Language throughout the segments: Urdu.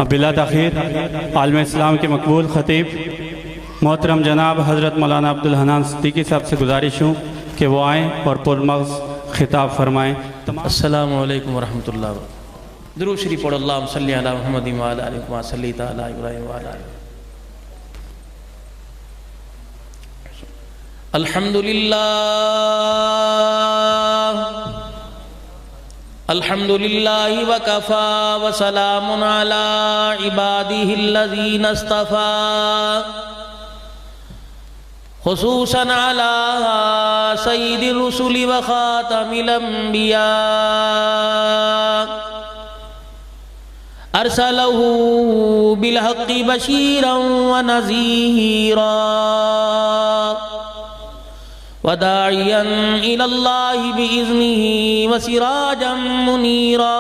بلا تاخیر عالم اسلام کے مقبول خطیب محترم جناب حضرت مولانا عبدالحنان صدیقی صاحب سے گزارش ہوں کہ وہ آئیں اور پرمغز خطاب فرمائیں۔ السلام علیکم ورحمۃ اللہ وبرکاتہ۔ درود شریف پڑھ اللہم صلی علی محمد وعلی آلہ کما صلیت علی ابراہیم وعلی آلہ۔ الحمدللہ وکفا وسلام علی عبادہ الذین اصطفیٰ خصوصاً علی سید الرسل وخاتم الانبیاء ارسلہ بالحق بشیرا ونذیرا وداعیا الی اللہ بإذنہ وسراجا منیرا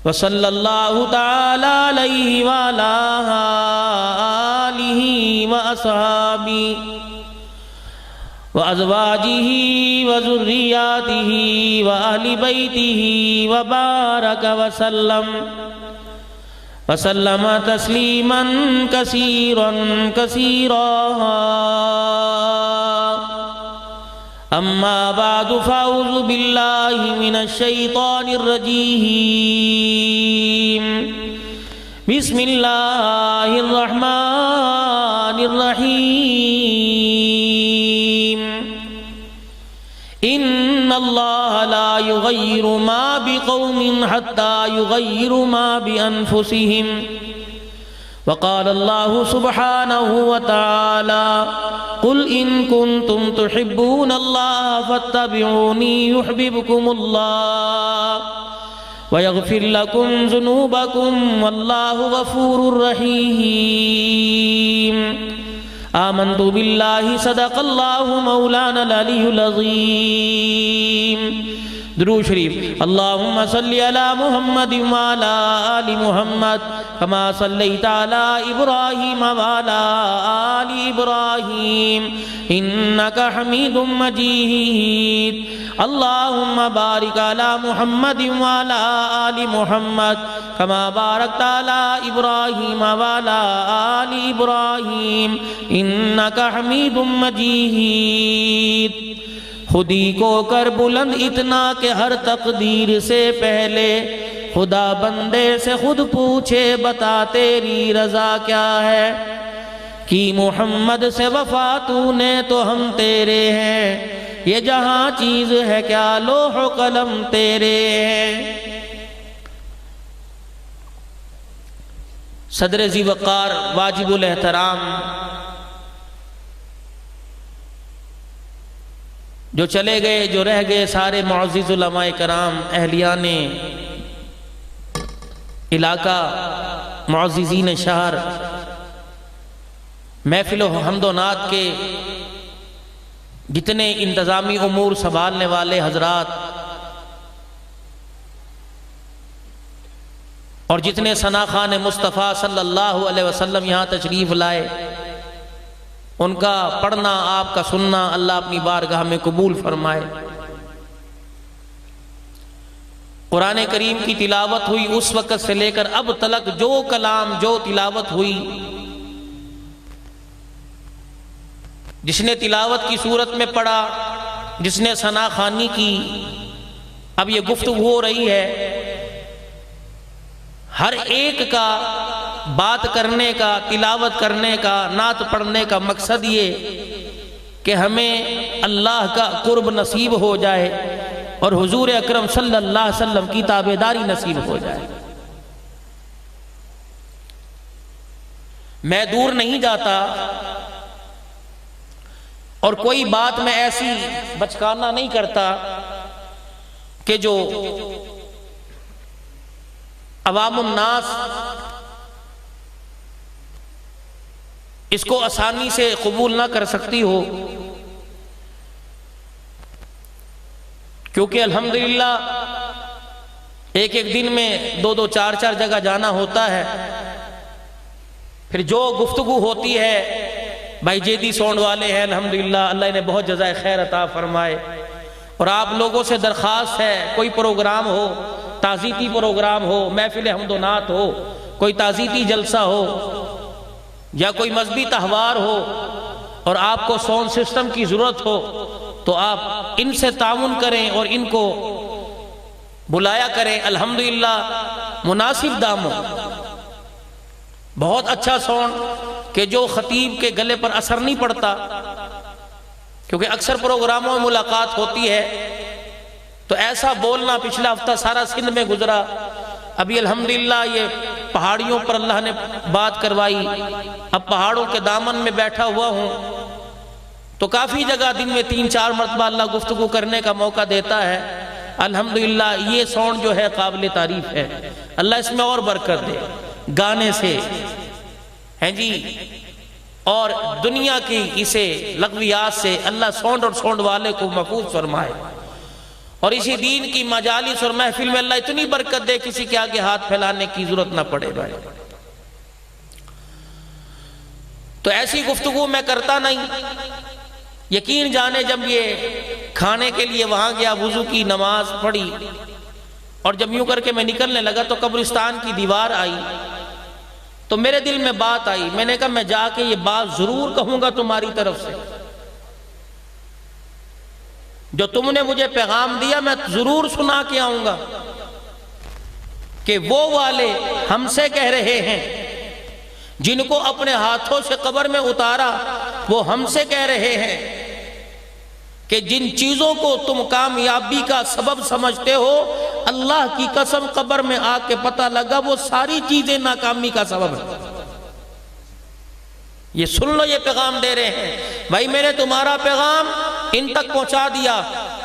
وصلی اللہ تعالی علیہ وعلی آلہ وأصحابہ وأزواجہ وذریاتہ وأہل بیتہ وبارک وسلم تسلیما کثیرا کثیرا۔ اما بعد فاعوذ باللہ من الشیطان الرجیم۔ بسم اللہ الرحمن الرحیم۔ ان اللہ لا یغیر ما بقوم حتی یغیروا ما بانفسہم۔ وقال اللہ سبحانہ وتعالی قل ان کنتم تحبون اللہ فاتبعونی یحببکم اللہ ویغفر لکم ذنوبکم واللہ غفور رحیم۔ آمنت باللہ صدق اللہ مولانا العلی العظیم۔ درود شریف اللہم صلی علی محمد وعلی آل محمد کما صلیت علی ابراہیم وعلی آل ابراہیم انکا حمید مجید۔ اللہم بارک علی محمد وعلی آل محمد کما بارکت علی ابراہیم وعلی آل ابراہیم انکا حمید مجید۔ خودی کو کر بلند اتنا کہ ہر تقدیر سے پہلے خدا بندے سے خود پوچھے بتا تیری رضا کیا ہے۔ کی محمد سے وفا تو نے تو ہم تیرے ہیں، یہ جہاں چیز ہے کیا لوح و قلم تیرے ہیں۔ صدر ذی وقار واجب الاحترام جو چلے گئے جو رہ گئے سارے معزز علماء کرام اہلیان علاقہ معززین شہر محفل و حمد و نعت کے جتنے انتظامی امور سنبھالنے والے حضرات اور جتنے ثناخوان مصطفیٰ صلی اللہ علیہ وسلم یہاں تشریف لائے، ان کا پڑھنا آپ کا سننا اللہ اپنی بارگاہ میں قبول فرمائے۔ قرآن کریم کی تلاوت ہوئی اس وقت سے لے کر اب تلک جو کلام جو تلاوت ہوئی، جس نے تلاوت کی صورت میں پڑھا، جس نے ثنا خوانی کی، اب یہ گفتگو ہو رہی ہے، ہر ایک کا بات کرنے کا، تلاوت کرنے کا، نعت پڑھنے کا مقصد یہ کہ ہمیں اللہ کا قرب نصیب ہو جائے اور حضور اکرم صلی اللہ علیہ وسلم کی تابعداری نصیب ہو جائے۔ میں دور نہیں جاتا اور کوئی بات میں ایسی بچکانا نہیں کرتا کہ جو عوام الناس اس کو آسانی سے قبول نہ کر سکتی ہو، کیونکہ الحمدللہ ایک ایک دن میں دو دو چار چار جگہ جانا ہوتا ہے، پھر جو گفتگو ہوتی ہے بھائی جیدی سونڈ والے ہیں الحمدللہ، اللہ انہیں بہت جزائے خیر عطا فرمائے، اور آپ لوگوں سے درخواست ہے کوئی پروگرام ہو تعزیتی پروگرام ہو، محفل حمد و نعت ہو، کوئی تعزیتی جلسہ ہو یا کوئی مذہبی تہوار ہو اور آپ کو ساؤنڈ سسٹم کی ضرورت ہو تو آپ ان سے تعاون کریں اور ان کو بلایا کریں۔ الحمدللہ مناسب داموں، بہت اچھا ساؤنڈ کہ جو خطیب کے گلے پر اثر نہیں پڑتا، کیونکہ اکثر پروگراموں میں ملاقات ہوتی ہے تو ایسا بولنا، پچھلا ہفتہ سارا سندھ میں گزرا، ابھی الحمدللہ یہ پہاڑیوں پر اللہ نے بات کروائی، اب پہاڑوں کے دامن میں بیٹھا ہوا ہوں تو کافی جگہ دن میں 3-4 مرتبہ اللہ گفتگو کرنے کا موقع دیتا ہے۔ الحمدللہ یہ ساؤنڈ جو ہے قابل تعریف ہے، اللہ اس میں اور برکت دے، گانے سے ہیں جی، اور دنیا کی اسے لغویات سے اللہ ساؤنڈ اور ساؤنڈ والے کو محفوظ فرمائے، اور اسی دین کی مجالس اور محفل میں اللہ اتنی برکت دے کسی کے آگے ہاتھ پھیلانے کی ضرورت نہ پڑے بھائی۔ تو ایسی گفتگو میں کرتا نہیں، یقین جانے جب یہ کھانے کے لیے وہاں گیا، وضو کی نماز پڑھی اور جب یوں کر کے میں نکلنے لگا تو قبرستان کی دیوار آئی تو میرے دل میں بات آئی، میں نے کہا میں جا کے یہ بات ضرور کہوں گا تمہاری طرف سے، جو تم نے مجھے پیغام دیا میں ضرور سنا کے آؤں گا کہ وہ والے ہم سے کہہ رہے ہیں جن کو اپنے ہاتھوں سے قبر میں اتارا، وہ ہم سے کہہ رہے ہیں کہ جن چیزوں کو تم کامیابی کا سبب سمجھتے ہو، اللہ کی قسم قبر میں آ کے پتہ لگا وہ ساری چیزیں ناکامی کا سبب ہے۔ یہ سن لو، یہ پیغام دے رہے ہیں بھائی، میں نے تمہارا پیغام ان تک پہنچا دیا،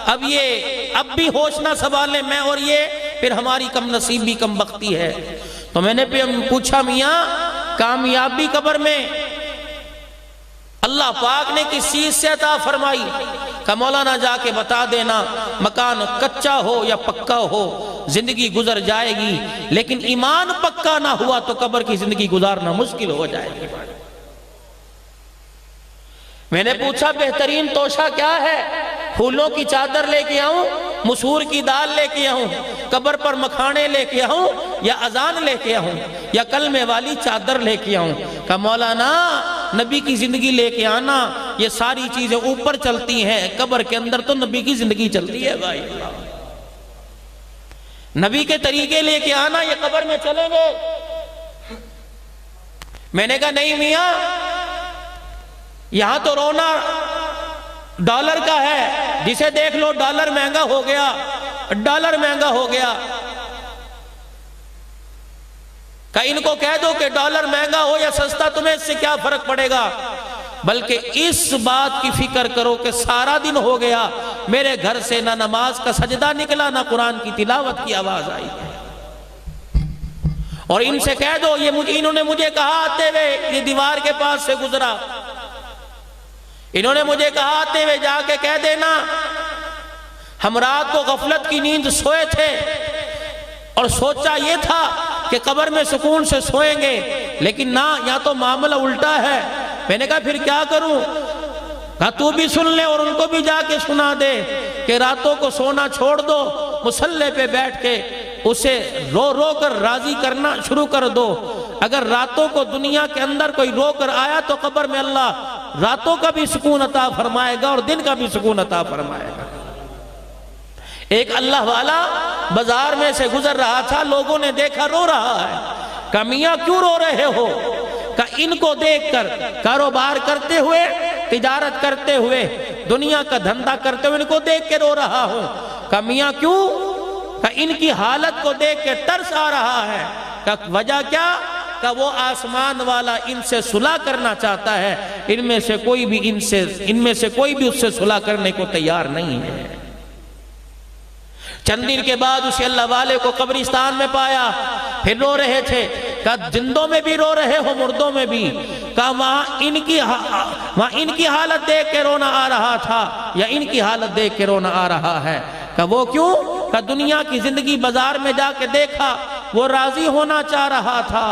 اب بھی ہوش نہ سنبھالیں میں اور یہ، پھر ہماری کم نصیبی کم بختی ہے۔ تو میں نے پوچھا میاں کامیابی قبر میں اللہ پاک نے کس چیز سے عطا فرمائی؟ کہ مولانا جا کے بتا دینا، مکان کچا ہو یا پکا ہو زندگی گزر جائے گی، لیکن ایمان پکا نہ ہوا تو قبر کی زندگی گزارنا مشکل ہو جائے گی۔ میں نے پوچھا بہترین توشہ کیا ہے؟ پھولوں کی چادر لے کے آؤں، مسور کی دال لے کے آؤں، قبر پر مکھانے لے کے آؤں، یا اذان لے کے آؤں، یا کلمے والی چادر لے کے آؤں؟ کہ مولانا نبی کی زندگی لے کے آنا، یہ ساری چیزیں اوپر چلتی ہیں، قبر کے اندر تو نبی کی زندگی چلتی ہے بھائی۔ نبی کے طریقے لے کے آنا، یہ قبر میں چلیں گے؟ میں نے کہا نہیں میاں، یہاں تو رونا ڈالر کا ہے، جسے دیکھ لو ڈالر مہنگا ہو گیا، ڈالر مہنگا ہو گیا۔ کہ ان کو کہہ دو کہ ڈالر مہنگا ہو یا سستا تمہیں اس سے کیا فرق پڑے گا، بلکہ اس بات کی فکر کرو کہ سارا دن ہو گیا میرے گھر سے نہ نماز کا سجدہ نکلا، نہ قرآن کی تلاوت کی آواز آئی۔ اور ان سے کہہ دو، انہوں نے مجھے کہا آتے ہوئے، یہ دیوار کے پاس سے گزرا، انہوں نے مجھے کہا آتے ہوئے جا کے کہہ دینا ہم رات کو غفلت کی نیند سوئے تھے اور سوچا یہ تھا کہ قبر میں سکون سے سوئیں گے، لیکن نہ، یہاں تو معاملہ الٹا ہے۔ میں نے کہا پھر کیا کروں؟ کہا تو بھی سن لے اور ان کو بھی جا کے سنا دے کہ راتوں کو سونا چھوڑ دو، مصلی پہ بیٹھ کے اسے رو رو کر راضی کرنا شروع کر دو۔ اگر راتوں کو دنیا کے اندر کوئی رو کر آیا تو قبر میں اللہ راتوں کا بھی سکون عطا فرمائے گا اور دن کا بھی سکون عطا فرمائے گا۔ ایک اللہ والا بازار میں سے گزر رہا تھا، لوگوں نے دیکھا رو رہا ہے۔ کہا میاں کیوں رو رہے ہو؟ کہا ان کو دیکھ کر کاروبار کرتے ہوئے، تجارت کرتے ہوئے، دنیا کا دھندا کرتے ہوئے ان کو دیکھ کے رو رہا ہوں۔ کہا میاں کیوں؟ کہا ان کی حالت کو دیکھ کے ترس آ رہا ہے۔ کہا وجہ کیا؟ کہ وہ آسمان والا ان سے صلح کرنا چاہتا ہے، ان میں سے کوئی بھی اس سے صلح کرنے کو تیار نہیں ہے۔ چند دن کے بعد اسے اللہ والے کو قبرستان میں پایا، پھر رو رہے تھے۔ کہا زندوں میں بھی رو رہے ہو، مردوں میں بھی؟ کہا وہاں ان کی حالت دیکھ کے رونا آ رہا تھا یا ان کی حالت دیکھ کے رونا آ رہا ہے؟ کہا وہ کیوں؟ کہا دنیا کی زندگی بازار میں جا کے دیکھا، وہ راضی ہونا چاہ رہا تھا،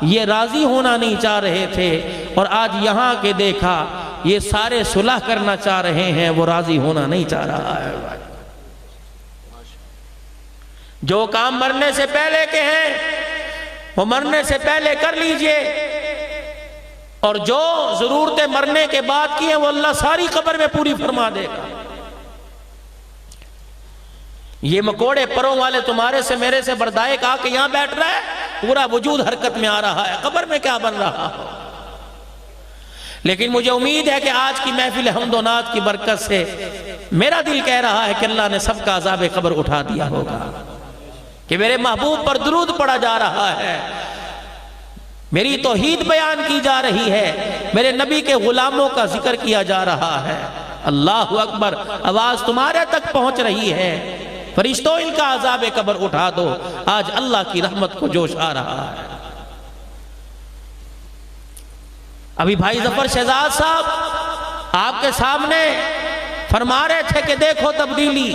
یہ راضی ہونا نہیں چاہ رہے تھے، اور آج یہاں کے دیکھا یہ سارے صلح کرنا چاہ رہے ہیں، وہ راضی ہونا نہیں چاہ رہا ہے۔ جو کام مرنے سے پہلے کے ہیں وہ مرنے سے پہلے کر لیجئے، اور جو ضرورتیں مرنے کے بعد کی ہیں وہ اللہ ساری قبر میں پوری فرما دے گا۔ یہ مکوڑے پروں والے تمہارے سے میرے سے بردائے آ کے یہاں بیٹھ رہا ہے، پورا وجود حرکت میں آ رہا ہے، قبر میں کیا بن رہا ہو۔ لیکن مجھے امید ہے کہ آج کی محفل حمد و نعت کی برکت سے میرا دل کہہ رہا ہے کہ اللہ نے سب کا عذاب قبر اٹھا دیا ہوگا، کہ میرے محبوب پر درود پڑا جا رہا ہے، میری توحید بیان کی جا رہی ہے، میرے نبی کے غلاموں کا ذکر کیا جا رہا ہے۔ اللہ اکبر، آواز تمہارے تک پہنچ رہی ہے، فرشتوں ان کا عذاب قبر اٹھا دو، آج اللہ کی رحمت کو جوش آ رہا ہے۔ ابھی بھائی ظفر شہزاد صاحب آپ کے سامنے فرما رہے تھے کہ دیکھو تبدیلی،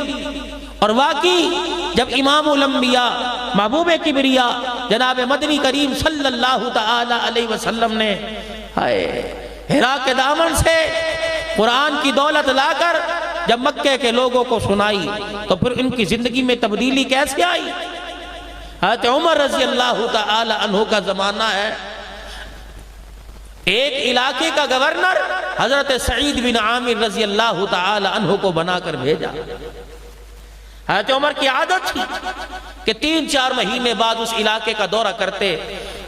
اور واقعی جب امام الانبیاء محبوب کبریا جناب مدنی کریم صلی اللہ تعالی علیہ وسلم نے حرا کے دامن سے قرآن کی دولت لا کر جب مکے کے لوگوں کو سنائی تو پھر ان کی زندگی میں تبدیلی کیسے آئی؟ حضرت عمر رضی اللہ تعالی عنہ کا زمانہ ہے، ایک علاقے کا گورنر حضرت سعید بن عامر رضی اللہ تعالی عنہ کو بنا کر بھیجا۔ حضرت عمر کی عادت تھی کہ 3-4 مہینے بعد اس علاقے کا دورہ کرتے،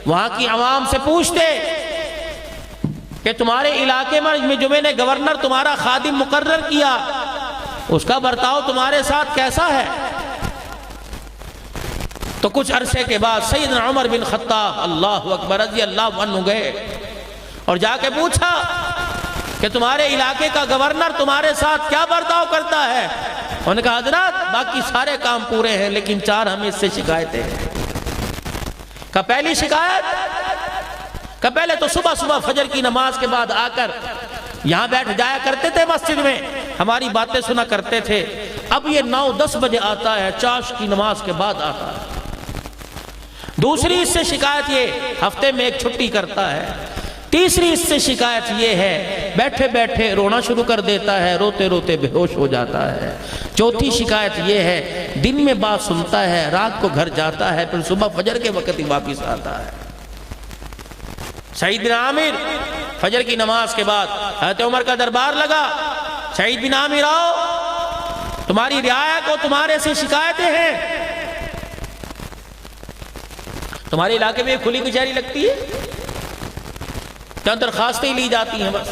وہاں کی عوام سے پوچھتے کہ تمہارے علاقے میں جو میں نے گورنر تمہارا خادم مقرر کیا اس کا برتاؤ تمہارے ساتھ کیسا ہے؟ تو کچھ عرصے کے بعد سیدنا عمر بن خطاب اللہ اکبر رضی اللہ عنہ گئے اور جا کے پوچھا کہ تمہارے علاقے کا گورنر تمہارے ساتھ کیا برتاؤ کرتا ہے؟ انہوں نے کہا حضرات باقی سارے کام پورے ہیں لیکن 4 ہمیں اس سے شکایتیں ہیں۔ کہ پہلی شکایت کہ پہلے تو صبح صبح فجر کی نماز کے بعد آ کر یہاں بیٹھ جایا کرتے تھے مسجد میں، ہماری باتیں سنا کرتے تھے، اب یہ 9-10 بجے آتا ہے، چاش کی نماز کے بعد آتا ہے۔ دوسری اس سے شکایت یہ ہفتے میں ایک چھٹی کرتا ہے۔ تیسری اس سے شکایت یہ ہے بیٹھے بیٹھے رونا شروع کر دیتا ہے، روتے روتے بے ہوش ہو جاتا ہے۔ چوتھی شکایت یہ ہے دن میں بات سنتا ہے، رات کو گھر جاتا ہے، پھر صبح فجر کے وقت ہی واپس آتا ہے۔ سعید بن عامر فجر کی نماز کے بعد حضرت عمر کا دربار لگا، سعید بن عامر آؤ، تمہاری رعایا کو تمہارے سے شکایتیں ہیں۔ تمہارے علاقے میں کھلی کچہری لگتی ہے، چند درخواستیں لی جاتی ہیں بس۔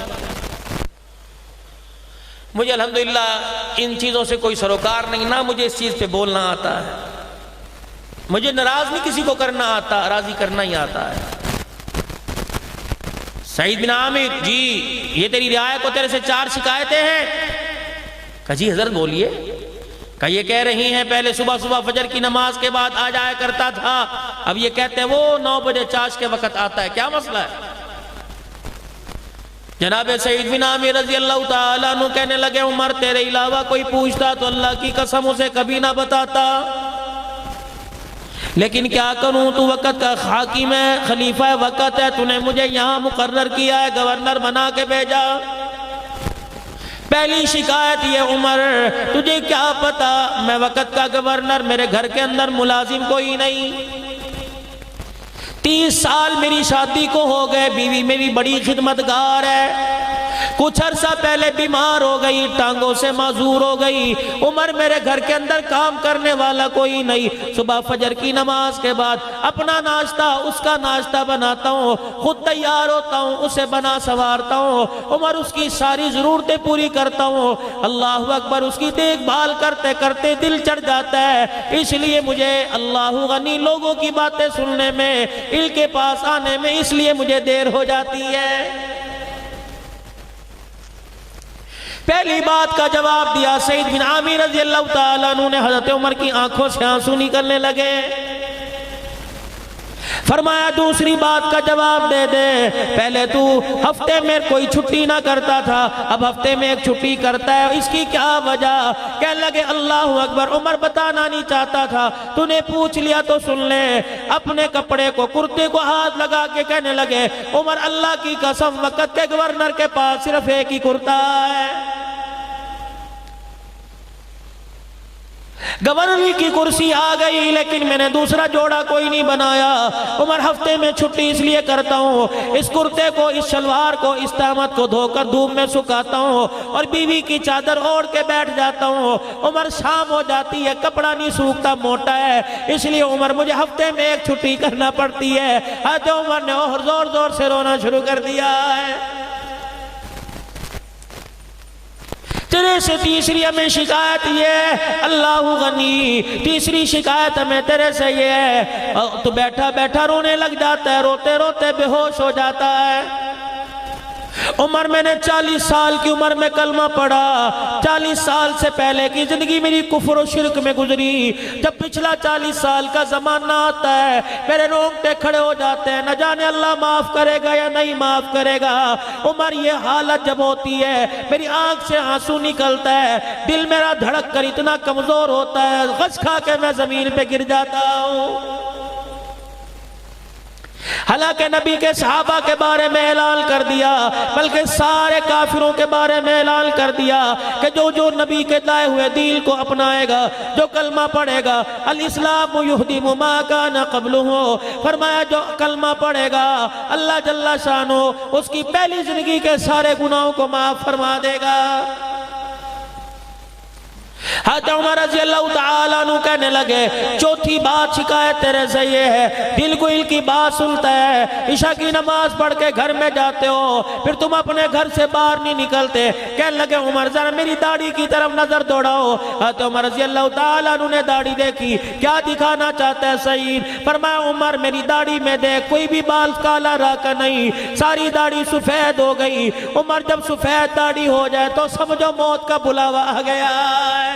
مجھے الحمدللہ ان چیزوں سے کوئی سروکار نہیں، نہ مجھے اس چیز پہ بولنا آتا ہے، مجھے ناراض نہیں کسی کو کرنا آتا، راضی کرنا ہی آتا ہے۔ سعید بن عامر جی یہ تیری رعایا کو تیرے سے 4 شکایتیں ہیں۔ کہا جی حضرت بولیے۔ کہ یہ کہہ رہی ہیں پہلے صبح صبح فجر کی نماز کے بعد آ جایا کرتا تھا، اب یہ کہتے ہیں وہ 9 بجے چاش کے وقت آتا ہے، کیا مسئلہ ہے؟ جناب سعید بن عامر رضی اللہ تعالیٰ عنہ کہنے لگے عمر تیرے علاوہ کوئی پوچھتا تو اللہ کی قسم اسے کبھی نہ بتاتا، لیکن کیا کروں تو وقت کا حاکم ہے، خلیفہ وقت ہے، تو نے مجھے یہاں مقرر کیا ہے، گورنر بنا کے بھیجا۔ پہلی شکایت یہ عمر تجھے کیا پتا میں وقت کا گورنر، میرے گھر کے اندر ملازم کوئی نہیں، 30 سال میری شادی کو ہو گئے، بیوی میری بڑی خدمتگار ہے، کچھ عرصہ پہلے بیمار ہو گئی، ٹانگوں سے معذور ہو گئی، عمر میرے گھر کے اندر کام کرنے والا کوئی نہیں، صبح فجر کی نماز کے بعد اپنا ناشتہ اس کا ناشتہ بناتا ہوں، خود تیار ہوتا ہوں، اسے بنا سوارتا ہوں، عمر اس کی ساری ضرورتیں پوری کرتا ہوں، اللہ اکبر اس کی دیکھ بھال کرتے کرتے دل چڑھ جاتا ہے، اس لیے مجھے اللہ غنی لوگوں کی باتیں سننے میں، ان کے پاس آنے میں اس لیے مجھے دیر ہو جاتی ہے۔ پہلی بات کا جواب دیا سعید بن عامر رضی اللہ تعالیٰ عنہ نے، حضرت عمر کی آنکھوں سے آنسو نکلنے لگے، فرمایا دوسری بات کا جواب دے دے، پہلے تو ہفتے میں کوئی چھٹی نہ کرتا تھا، اب ہفتے میں ایک چھٹی کرتا ہے، اس کی کیا وجہ؟ کہنے لگے اللہ اکبر، عمر بتانا نہیں چاہتا تھا، تو نے پوچھ لیا تو سن لے۔ اپنے کپڑے کو کرتے کو ہاتھ لگا کے کہنے لگے عمر اللہ کی قسم وقت کے گورنر کے پاس صرف ایک ہی کرتا ہے، گورنری کی کرسی آ گئی لیکن میں نے دوسرا جوڑا کوئی نہیں بنایا. عمر ہفتے میں چھٹی اس لیے کرتا ہوں, اس کرتے کو, اس شلوار کو, اس تہمت کو دھو کر دھوپ میں سکھاتا ہوں اور بیوی کی چادر اوڑھ کے بیٹھ جاتا ہوں. عمر شام ہو جاتی ہے, کپڑا نہیں سوکھتا, موٹا ہے, اس لیے عمر مجھے ہفتے میں ایک چھٹی کرنا پڑتی ہے. حضرت عمر نے اور زور زور سے رونا شروع کر دیا ہے. تیرے سے تیسری ہمیں شکایت یہ ہے اللہ غنی, تیسری شکایت ہمیں تیرے سے یہ ہے تو بیٹھا بیٹھا رونے لگ جاتا ہے, روتے روتے بے ہوش ہو جاتا ہے. عمر میں نے 40 سال کی عمر میں کلمہ پڑھا. 40 سال سے پہلے کی زندگی میری کفر و شرک میں گزری. جب پچھلا 40 سال کا زمانہ آتا ہے میرے رونگٹے کھڑے ہو جاتے ہیں, نہ جانے اللہ معاف کرے گا یا نہیں معاف کرے گا. عمر یہ حالت جب ہوتی ہے میری آنکھ سے آنسو نکلتا ہے, دل میرا دھڑک کر اتنا کمزور ہوتا ہے, غش کھا کے میں زمین پہ گر جاتا ہوں. حالانکہ نبی کے صحابہ کے بارے میں اعلان کر دیا, بلکہ سارے کافروں کے بارے میں اعلان کر دیا کہ جو نبی کے لائے ہوئے دین کو اپنائے گا, جو کلمہ پڑھے گا, الاسلام یہدم ما کان قبلہ, فرمایا جو کلمہ پڑھے گا اللہ جل شانہ اس کی پہلی زندگی کے سارے گناہوں کو معاف فرما دے گا. حضرت عمر رضی اللہ تعالیٰ عنہ کہنے لگے چوتھی بات شکایت تیرے سے یہ ہے, دل کو کی بات سنتا ہے, عشاء کی نماز پڑھ کے گھر میں جاتے ہو پھر تم اپنے گھر سے باہر نہیں نکلتے. کہنے لگے عمر ذرا میری داڑھی کی طرف نظر دوڑاؤ. حضرت عمر رضی اللہ تعالیٰ عنہ نے داڑھی دیکھی, کیا دکھانا چاہتا ہے سعید؟ فرمایا عمر میری داڑھی میں دیکھ کوئی بھی بال کالا راکا نہیں, ساری داڑھی سفید ہو گئی. عمر جب سفید داڑھی ہو جائے تو سمجھو موت کا بلاوا آ گیا ہے.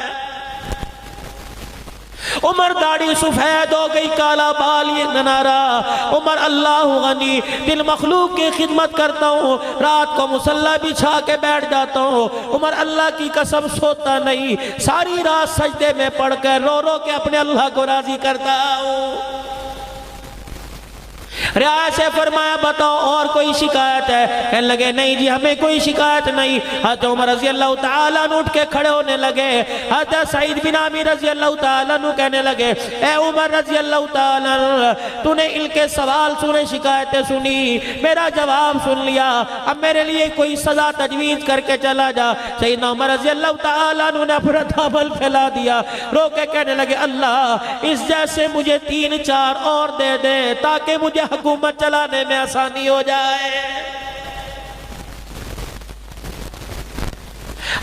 عمر داڑھی سفید ہو گئی, کالا بال یہ ننارا. عمر اللہ غنی, دل مخلوق کی خدمت کرتا ہوں, رات کو مصلی بچھا کے بیٹھ جاتا ہوں. عمر اللہ کی قسم سوتا نہیں, ساری رات سجدے میں پڑھ کر رو رو کے اپنے اللہ کو راضی کرتا ہوں. رعایا سے فرمایا بتاؤ اور کوئی شکایت ہے؟ کہنے لگے نہیں جی ہمیں کوئی شکایت نہیں. حضرت عمر رضی اللہ تعالیٰ عنہ اٹھ کے کھڑے ہونے لگے. حضرت سعید بن عامر رضی اللہ تعالیٰ عنہ کہنے لگے اے عمر رضی اللہ تعالیٰ عنہ, تو نے ان کے سوال سنے, شکایتیں سنی, میرا جواب سن لیا, اب میرے لیے کوئی سزا تجویز کر کے چلا جا. سیدنا عمر رضی اللہ تعالیٰ عنہ نے اپنا دامن پھیلا دیا, رو کے کہنے لگے اللہ اس جیسے مجھے 3-4 اور دے دے تاکہ مجھے حکومت چلانے میں آسانی ہو جائے.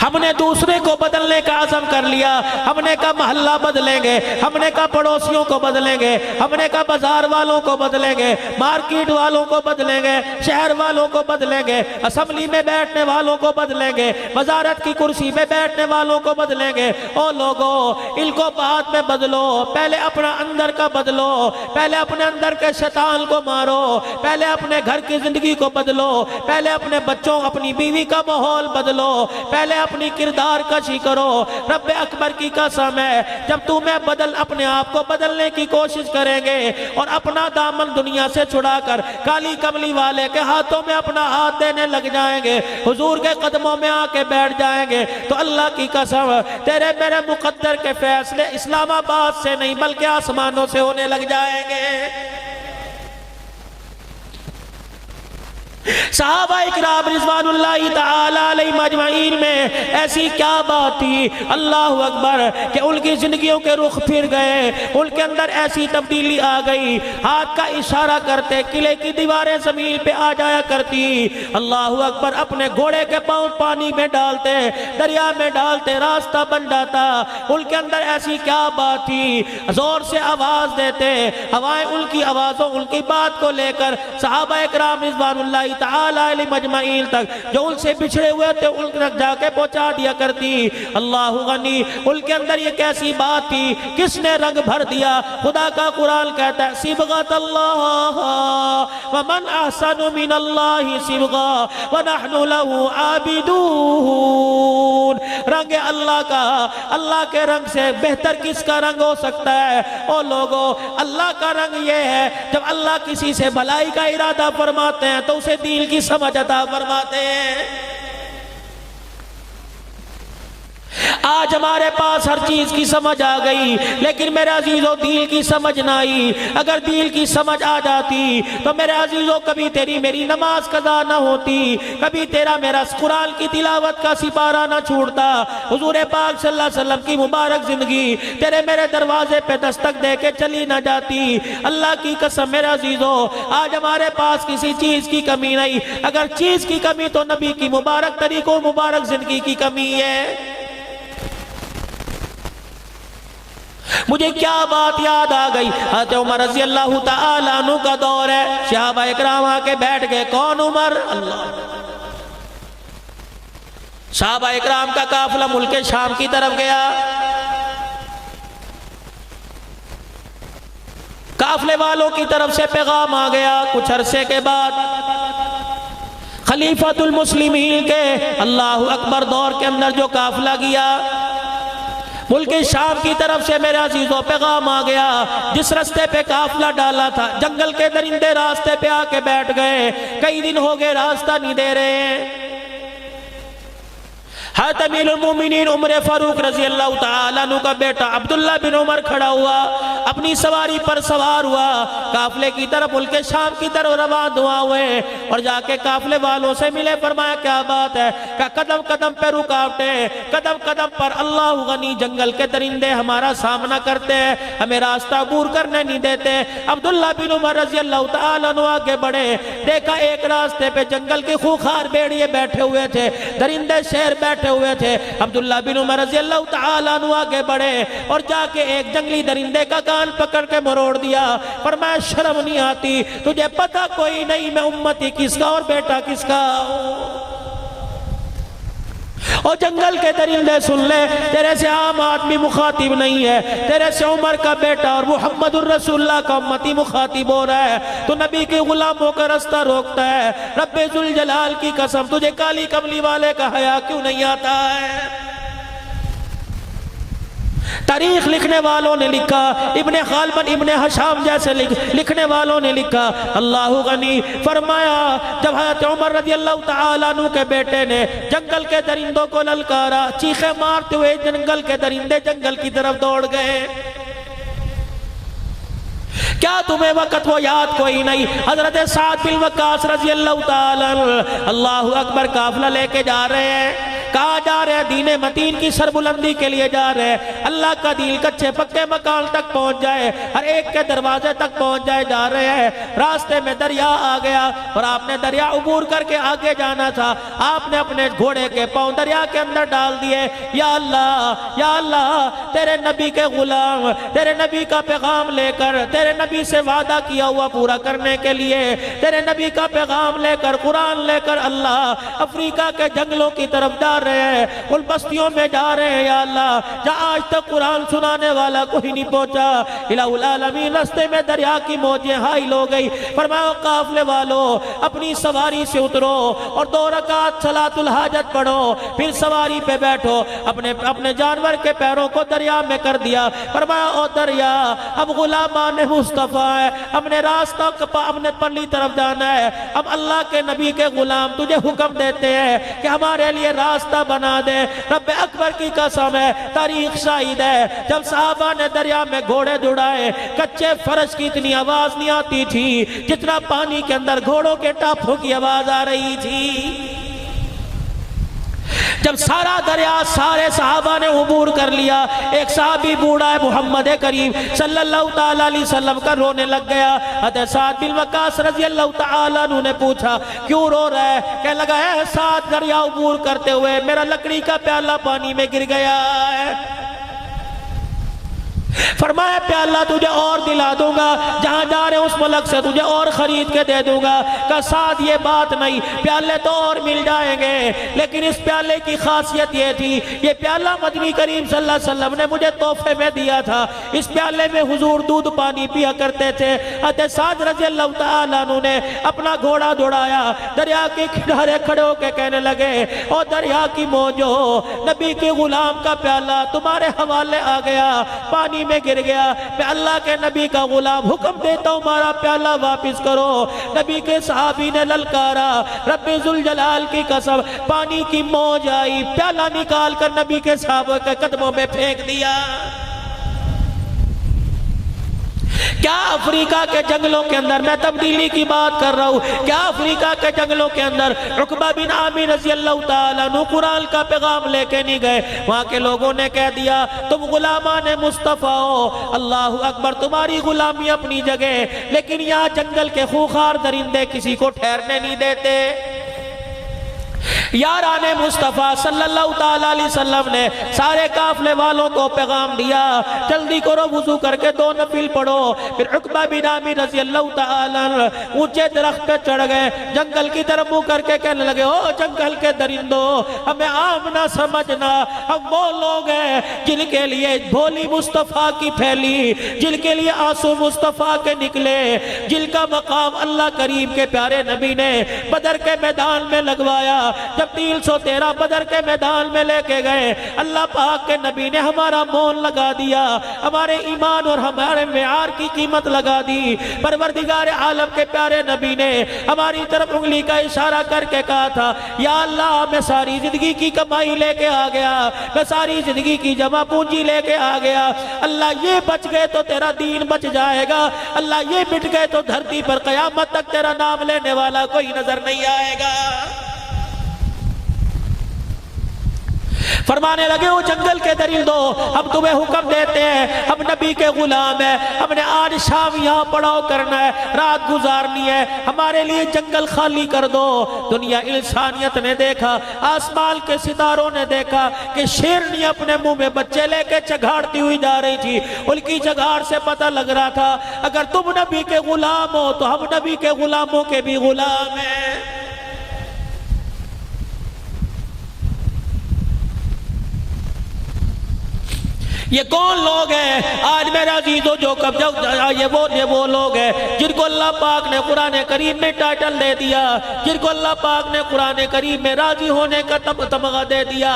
ہم نے دوسرے کو بدلنے کا عزم کر لیا. ہم نے کہا محلہ بدلیں گے, ہم نے کہا پڑوسیوں کو بدلیں گے, ہم نے کہا بازار والوں کو بدلیں گے, مارکیٹ والوں کو بدلیں گے, شہر والوں کو بدلیں گے, اسمبلی میں بیٹھنے والوں کو بدلیں گے, وزارت کی کرسی میں بیٹھنے والوں کو بدلیں گے. او لوگو ان کو بعد میں بدلو, پہلے اپنا اندر کا بدلو, پہلے اپنے اندر کے شیطان کو مارو, پہلے اپنے گھر کی زندگی کو بدلو, پہلے اپنے بچوں اپنی بیوی کا ماحول بدلو, پہلے اپنی کردار کشی کرو. رب اکبر کی قسم ہے جب تمہیں اپنے آپ کو بدلنے کی کوشش کریں گے اور اپنا دامن دنیا سے چھڑا کر کالی کملی والے کے ہاتھوں میں اپنا ہاتھ دینے لگ جائیں گے, حضور کے قدموں میں آ کے بیٹھ جائیں گے, تو اللہ کی قسم تیرے میرے مقدر کے فیصلے اسلام آباد سے نہیں بلکہ آسمانوں سے ہونے لگ جائیں گے. صحابہ اکرام رضوان اللہ تعالی علیہم اجمعین میں ایسی کیا بات تھی اللہ اکبر کہ ان کی زندگیوں کے رخ پھر گئے, ان کے اندر ایسی تبدیلی آ گئی, ہاتھ کا اشارہ کرتے قلعے کی دیواریں زمین پہ آ جایا کرتی. اللہ اکبر, اپنے گھوڑے کے پاؤں پانی میں ڈالتے, دریا میں ڈالتے, راستہ بن جاتا. ان کے اندر ایسی کیا بات تھی, زور سے آواز دیتے, ہوائیں ان کی آوازوں ان کی بات کو لے کر صحابہ اکرام رضوان اللہ تعالی علیہم اجمعین تک جو ان سے بچھڑے ہوئے تھے ان تک جا کے پہنچا دیا کرتی. اللہ غنی, ان کے اندر یہ کیسی بات تھی, کس نے رنگ بھر دیا. خدا کا قرآن کہتا ہے صبغۃ اللہ ومن احسن من اللہ صبغہ ونحن له عابدون. رنگ اللہ کا, اللہ کے رنگ سے بہتر کس کا رنگ ہو سکتا ہے؟ او لوگو اللہ کا رنگ یہ ہے جب اللہ کسی سے بھلائی کا ارادہ فرماتے ہیں تو اسے دین کی سمجھ عطا فرماتے ہیں. آج ہمارے پاس ہر چیز کی سمجھ آ گئی، لیکن میرے عزیزو دین کی سمجھ نہ آئی۔ اگر دین کی سمجھ آ جاتی تو میرے عزیزو کبھی تیری میری نماز قضا نہ ہوتی، کبھی تیرا میرا قرآن کی تلاوت کا سپارہ نہ چھوڑتا۔ حضور پاک صلی اللہ علیہ وسلم کی مبارک زندگی تیرے میرے دروازے پہ دستک دے کے چلی نہ جاتی۔ اللہ کی قسم میرے عزیزو آج ہمارے پاس کسی چیز کی کمی نہیں، اگر چیز کی کمی تو نبی کی مبارک طریقوں مبارک زندگی کی کمی ہے۔ مجھے کیا بات یاد آ گئی، حضرت عمر رضی اللہ تعالیٰ عنہ کا دور ہے، صحابہ اکرام آ کے بیٹھ گئے۔ کون عمر؟ اللہ۔ صحابہ اکرام کا قافلہ ملک شام کی طرف گیا، قافلے والوں کی طرف سے پیغام آ گیا۔ کچھ عرصے کے بعد خلیفۃ المسلمین کے اللہ اکبر دور کے اندر جو قافلہ گیا ملک شام کی طرف سے، میرے عزیزوں پیغام آ گیا۔ جس راستے پہ قافلہ ڈالا تھا جنگل کے درندے راستے پہ آ کے بیٹھ گئے، کئی دن ہو گئے راستہ نہیں دے رہے ہیں۔ حضرت امیر المومنین عمر فاروق رضی اللہ تعالیٰ عنہ کا بیٹا عبداللہ بن عمر کھڑا ہوا، اپنی سواری پر سوار ہوا، قافلے کی طرف ملک شام کی طرف روان ہوئے اور جا کے قافلے والوں سے ملے۔ فرمایا کیا بات ہے؟ کہ قدم قدم پہ رکاوٹیں، قدم قدم پر اللہ غنی جنگل کے درندے ہمارا سامنا کرتے ہیں، ہمیں راستہ عبور کرنے نہیں دیتے۔ عبداللہ بن عمر رضی اللہ تعالیٰ عنہ آگے بڑھے، دیکھا ایک راستے پہ جنگل کے خوخار بھیڑیے بیٹھے ہوئے تھے، درندے شیر بیٹھے ہوئے تھے۔ عبداللہ بن عمر رضی اللہ تعالیٰ عنہ آگے بڑھے اور جا کے ایک جنگلی درندے کا کان پکڑ کے مروڑ دیا۔ فرمایا شرم نہیں آتی تجھے؟ پتہ کوئی نہیں میں امتی کس کا اور بیٹا کس کا ہوں؟ اور جنگل کے درندے سن لے، تیرے سے عام آدمی مخاطب نہیں ہے، تیرے سے عمر کا بیٹا اور محمد الرسول اللہ کا امتی مخاطب ہو رہا ہے۔ تو نبی کے غلاموں کا راستہ روکتا ہے۔ رب ذوالجلال کی قسم تجھے کالی کملی والے کا حیا کیوں نہیں آتا ہے؟ تاریخ لکھنے والوں نے لکھا، ابن خالبن ابن حشام جیسے لکھنے والوں نے لکھا، اللہ غنی فرمایا جب حضرت عمر رضی اللہ تعالیٰ عنہ کے بیٹے نے جنگل کے درندوں کو للکارا، چیخیں مارتے ہوئے جنگل کے درندے جنگل کی طرف دوڑ گئے۔ کیا تمہیں وقت وہ یاد کوئی نہیں؟ حضرت سعد بن وقاص رضی اللہ تعالیٰ عنہ اللہ اکبر قافلہ لے کے جا رہے ہیں۔ کہاں جا رہے ہیں؟ دین متین کی سربلندی کے لیے جا رہے ہیں۔ اللہ کا دین کچھے پکے مکان تک پہنچ جائے، ہر ایک کے دروازے تک پہنچ جائے، جا رہے ہیں۔ راستے میں دریا آ گیا اور آپ نے دریا عبور کر کے آگے جانا تھا۔ آپ نے اپنے گھوڑے کے پاؤں دریا کے اندر ڈال دیے۔ یا اللہ تیرے نبی کے غلام تیرے نبی کا پیغام لے کر، تیرے نبی سے وعدہ کیا ہوا پورا کرنے کے لیے، تیرے نبی کا پیغام لے کر، قرآن لے کر اللہ افریقہ کے جنگلوں کی طرف جا رہے ہیں، ان بستیوں میں جا رہے ہیں یا اللہ جہاں آج تک قرآن سنانے والا کوئی نہیں پہنچا۔ الہ العالمین رستے میں دریا کی موجیں حائل ہو گئی۔ فرمایا قافلے والوں اپنی سواری سے اترو اور 2 رکعت صلاۃ الحاجت پڑھو، پھر سواری پہ بیٹھو۔ اپنے جانور کے پیروں کو دریا میں کر دیا۔ فرمایا او دریا اب غلامان مصطفیٰ ہے، اپنے راستہ اپنے پرلی طرف جانا ہے۔ اب اللہ کے نبی کے غلام تجھے حکم دیتے ہیں کہ ہمارے لیے راستہ بنا دے۔ رب اکبر کی قسم ہے، تاریخ شاہد ہے، جب صحابہ نے دریا میں گھوڑے دوڑائے، کچے فرش کی اتنی آواز نہیں آتی تھی جتنا پانی کے اندر گھوڑوں کے ٹاپوں کی آواز آ رہی تھی۔ جب سارا دریا سارے صحابہ نے عبور کر لیا، ایک صحابی بوڑھا ہے محمد کریم صلی اللہ تعالیٰ علیہ وسلم کا رونے لگ گیا۔ حضرت سعد بن وقاص رضی اللہ تعالیٰ عنہ نے پوچھا کیوں رو رہا ہے؟ کہنے لگا ہے سعد دریا عبور کرتے ہوئے میرا لکڑی کا پیالہ پانی میں گر گیا ہے۔ فرمایا پیالہ تجھے اور دلا دوں گا، جہاں جا رہے اس ملک سے تجھے اور خرید کے دے دوں گا۔ کہ ساتھ یہ بات نہیں، پیالے تو اور مل جائیں گے، لیکن اس پیالے کی خاصیت یہ تھی، یہ پیالہ مدنی کریم صلی اللہ علیہ وسلم نے مجھے تحفے میں دیا تھا۔ اس پیالے میں حضور دودھ پانی پیا کرتے تھے۔ حضرت سعد رضی اللہ تعالیٰ عنہ نے اپنا گھوڑا دوڑایا، دریا کے کنارے کھڑے ہو کے کہنے لگے او دریا کی موجو، نبی کے غلام کا پیالہ تمہارے حوالے آ گیا، پانی میں میں گر گیا، میں اللہ کے نبی کا غلام حکم دیتا ہوں ہمارا پیالہ واپس کرو۔ نبی کے صحابی نے للکارا، رب ذوالجلال کی قسم، پانی کی موج آئی، پیالہ نکال کر نبی کے صحابہ کے قدموں میں پھینک دیا۔ کیا افریقہ کے جنگلوں کے اندر، میں تبدیلی کی بات کر رہا ہوں، کیا افریقہ کے جنگلوں کے اندر عقبہ بن عامر رضی اللہ تعالیٰ عنہ قرآن کا پیغام لے کے نہیں گئے؟ وہاں کے لوگوں نے کہہ دیا تم غلامان مصطفیٰ ہو، اللہ اکبر، تمہاری غلامی اپنی جگہ، لیکن یہاں جنگل کے خوخار درندے کسی کو ٹھہرنے نہیں دیتے۔ یاران مصطفیٰ صلی اللہ تعالیٰ علیہ وسلم نے سارے قافلے والوں کو پیغام دیا، جلدی کرو وضو کر کے 2 نفل پڑھو۔ پھر عقبہ بن عامر رضی اللہ تعالیٰ عنہ اونچے درخت پہ چڑھ گئے، جنگل کی طرف منہ کر کے کہنے لگے او جنگل کے درندوں، ہمیں عام نہ سمجھنا، ہم وہ لوگ ہیں جن کے لیے بھولی مصطفیٰ کی پھیلی، جن کے لیے آنسو مصطفیٰ کے نکلے، جن کا مقام اللہ کریم کے پیارے نبی نے بدر کے میدان میں لگوایا۔ جب 313 بدر کے میدان میں لے کے گئے، اللہ پاک کے نبی نے ہمارا مول لگا دیا، ہمارے ایمان اور ہمارے معیار کی قیمت لگا دی۔ پروردگار عالم کے پیارے نبی نے ہماری طرف انگلی کا اشارہ کر کے کہا تھا یا اللہ میں ساری زندگی کی کمائی لے کے آ گیا، میں ساری زندگی کی جمع پونجی لے کے آ گیا، اللہ یہ بچ گئے تو تیرا دین بچ جائے گا، اللہ یہ مٹ گئے تو دھرتی پر قیامت تک تیرا نام لینے والا کوئی نظر نہیں آئے گا۔ فرمانے لگے وہ جنگل کے درندوں، ہم تمہیں حکم دیتے ہیں، ہم نبی کے غلام ہیں، ہم نے آج شام یہاں پڑاؤ کرنا ہے، رات گزارنی ہے، ہمارے لیے جنگل خالی کر دو۔ دنیا انسانیت نے دیکھا، آسمان کے ستاروں نے دیکھا کہ شیرنی اپنے منہ میں بچے لے کے چگھاڑتی ہوئی جا رہی تھی، ان کی چگھاڑ سے پتہ لگ رہا تھا اگر تم نبی کے غلام ہو تو ہم نبی کے غلاموں کے بھی غلام ہیں۔ یہ کون لوگ ہیں آج میرے عزیزو جو یہ وہ لوگ ہیں جن کو اللہ پاک نے قرآن کریم میں ٹائٹل دے دیا، جن کو اللہ پاک نے قرآن کریم میں راضی ہونے کا تمغہ دے دیا۔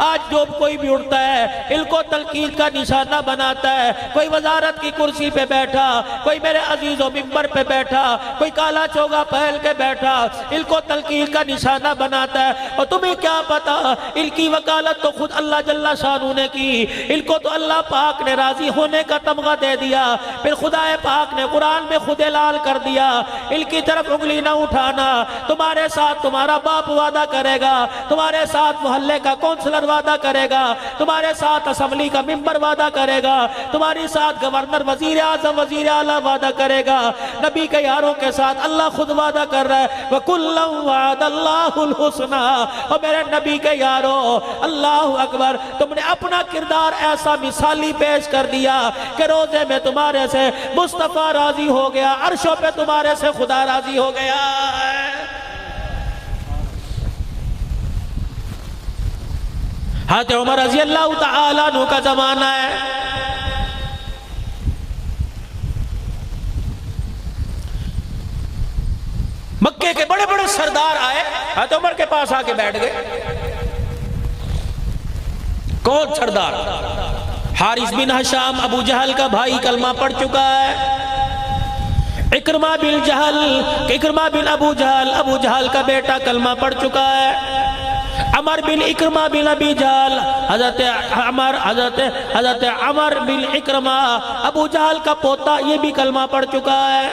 آج جو کوئی بھی اٹھتا ہے ان کو تنقید کا نشانہ بناتا ہے، کوئی وزارت کی کرسی پہ بیٹھا، کوئی میرے عزیزو ممبر پہ بیٹھا، کوئی کالا چوگا پہن کے بیٹھا، ان کو تنقید کا نشانہ بناتا ہے۔ اور تمہیں کیا پتا ان کی وکالت تو خود اللہ جل شانہ نے کی، ان کو تو اللہ پاک نے راضی ہونے کا تمغہ دے دیا، پھر خدا پاک نے قرآن میں خود اعلان کر دیا ان کی طرف انگلی نہ اٹھانا، تمہارے ساتھ تمہارا باپ وعدہ کرے گا، تمہارے ساتھ محلے کا کونسلر وعدہ کرے گا، تمہارے ساتھ اسمبلی کا ممبر وعدہ کرے گا، تمہاری ساتھ گورنر وزیر اعظم وزیر اعلیٰ وعدہ کرے گا، نبی کے یاروں کے ساتھ اللہ خود وعدہ کر رہا ہے وَكُلًّا وَعَدَ اللَّهُ الْحُسْنَى۔ اور میرے نبی کے یاروں اللہ اکبر، تم نے اپنا کردار ایسا مثالی پیش کر دیا کہ روزے میں تمہارے سے مصطفیٰ راضی ہو گیا، عرشوں پہ تمہارے سے خدا راضی ہو گیا۔ حضرت عمر رضی اللہ تعالیٰ عنہ کا زمانہ ہے، مکے کے بڑے بڑے سردار آئے، حضرت عمر کے پاس آ کے بیٹھ گئے۔ کون سردار؟ حارث بن ہشام، ابو جہل کا بھائی، کلمہ پڑھ چکا ہے۔ اکرمہ بن ابو جہل کا بیٹا کلمہ پڑھ چکا ہے۔ عمر بن اکرمہ بن ابی جہل، حضرت عمر بن اکرمہ ابو جہل کا پوتا، یہ بھی کلمہ پڑھ چکا ہے۔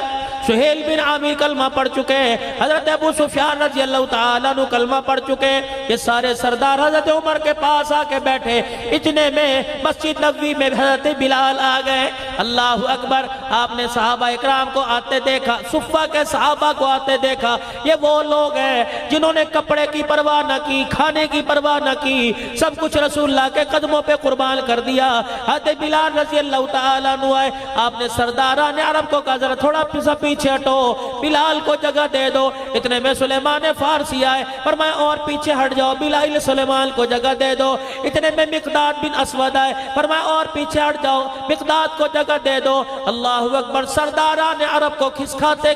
سہیل بن عامر کلمہ پڑھ چکے، حضرت ابو سفیان رضی اللہ تعالیٰ عنہ کلمہ پڑھ چکے۔ یہ سارے سردار حضرت عمر کے پاس آ کے بیٹھے، اتنے میں مسجد نبوی میں حضرت بلال آ گئے۔ اللہ اکبر، آپ نے صحابہ اکرام کو آتے دیکھا، صفہ کے صحابہ کو آتے دیکھا۔ یہ وہ لوگ ہیں جنہوں نے کپڑے کی پرواہ نہ کی، کھانے کی پرواہ نہ کی، سب کچھ رسول اللہ کے قدموں پہ قربان کر دیا۔ حضرت بلال رضی اللہ تعالیٰ عنہ آئے، آپ نے سرداران عرب کو کہا ذرا تھوڑا پیچھے ہٹو، بلال کو جگہ دے دو۔ اتنے میں سلیمان فارسی آئے، فرمایا اور پیچھے ہٹ جاؤ، بلال سلیمان کو جگہ دے دو۔ اتنے میں مقداد بن اسود آئے، فرمایا اور پیچھے ہٹ جاؤ، مقداد کو جگہ دے دو۔ اللہ اکبر، سرداران عرب کو کھسکاتے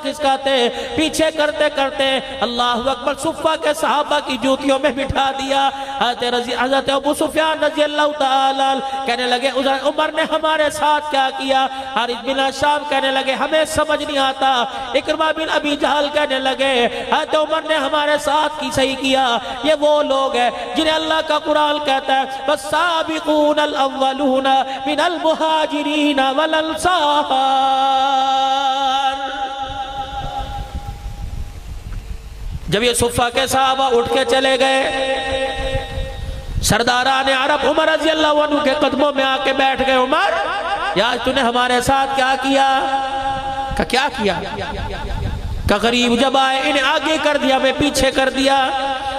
پیچھے کرتے اللہ اکبر، صفہ کے صحابہ کی جوتیوں میں بٹھا دیا۔ حضرت ابو سفیان رضی اللہ تعالیٰ کہنے لگے عمر نے ہمارے ساتھ کیا کیا؟ حارث بن شام کہنے لگے ہمیں سمجھ نہیں آتا۔ اکرمہ بن ابی جہل کہنے لگے حضرت عمر نے ہمارے ساتھ کی صحیح کیا، یہ وہ لوگ ہیں جنہیں اللہ کا قرآن کہتا ہے والسابقون الاولون من المہاجرین والانصار۔ جب یہ صفہ کے صحابہ اٹھ کے چلے گئے، سرداران عرب عمر رضی اللہ عنہ کے قدموں میں آ کے بیٹھ گئے۔ عمر یا تو نے ہمارے ساتھ کیا کیا؟ کہ کیا کیا؟ کہ غریب جب آئے انہیں آگے کر دیا، میں پیچھے کر دیا۔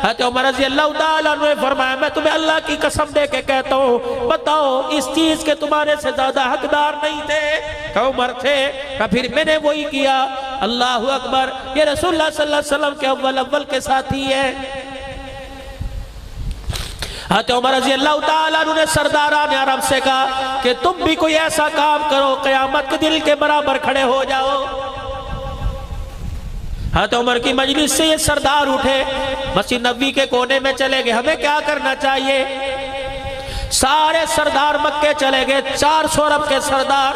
حضرت عمر رضی اللہ تعالیٰ عنہ نے فرمایا میں تمہیں اللہ کی قسم دے کے کہتا ہوں، بتاؤ اس چیز کے تمہارے سے زیادہ حقدار نہیں تھے؟ کہ عمر تھے۔ کہ پھر میں نے وہی کیا۔ اللہ اکبر، یہ رسول اللہ صلی اللہ علیہ وسلم کے اول کے ساتھی ہے۔ حضرت عمر رضی اللہ تعالیٰ عنہ نے سرداران عرب سے کہا کہ تم بھی کوئی ایسا کام کرو قیامت کے دل کے برابر کھڑے ہو جاؤ۔ حضرت عمر کی مجلس سے یہ سردار اٹھے، مسجد نبوی کے کونے میں چلے گئے، ہمیں کیا کرنا چاہیے؟ سارے سردار مکے چلے گئے، 400 عرب کے سردار۔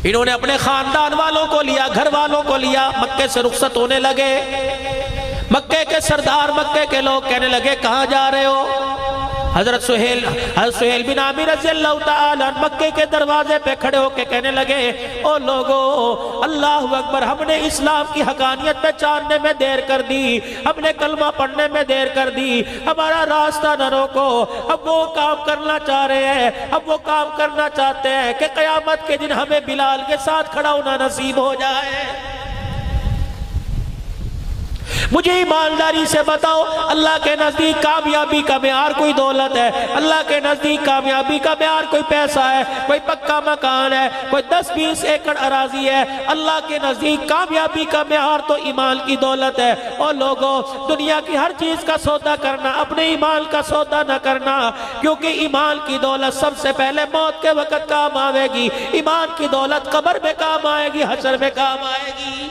انہوں نے اپنے خاندان والوں کو لیا، گھر والوں کو لیا، مکے سے رخصت ہونے لگے۔ مکے کے سردار، مکے کے لوگ کہنے لگے کہاں جا رہے ہو؟ حضرت سہیل بن عامر رضی اللہ تعالیٰ مکے کے دروازے پہ کھڑے ہو کے کہنے لگے او لوگو، اللہ اکبر، ہم نے اسلام کی حقانیت پہچاننے میں دیر کر دی، ہم نے کلمہ پڑھنے میں دیر کر دی، ہمارا راستہ نہ روکو۔ ہم وہ کام کرنا چاہ رہے ہیں، ہم وہ کام کرنا چاہتے ہیں کہ قیامت کے دن ہمیں بلال کے ساتھ کھڑا ہونا نصیب ہو جائے۔ مجھے ایمانداری سے بتاؤ، اللہ کے نزدیک کامیابی کا معیار کوئی دولت ہے؟ اللہ کے نزدیک کامیابی کا معیار کوئی پیسہ ہے، کوئی پکا مکان ہے، کوئی 10-20 ایکڑ اراضی ہے؟ اللہ کے نزدیک کامیابی کا معیار تو ایمان کی دولت ہے۔ اور لوگوں، دنیا کی ہر چیز کا سودا کرنا، اپنے ایمان کا سودا نہ کرنا، کیونکہ ایمان کی دولت سب سے پہلے موت کے وقت کام آئے گی۔ ایمان کی دولت قبر میں کام آئے گی، حشر میں کام آئے گی۔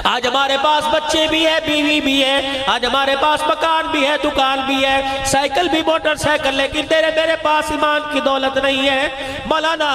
آج ہمارے پاس بچے بھی ہیں، بیوی بھی ہے، آج ہمارے پاس مکان بھی ہے، دکان بھی ہے، سائیکل بھی، موٹر سائیکل، لیکن تیرے میرے پاس ایمان کی دولت نہیں ہے۔ مولانا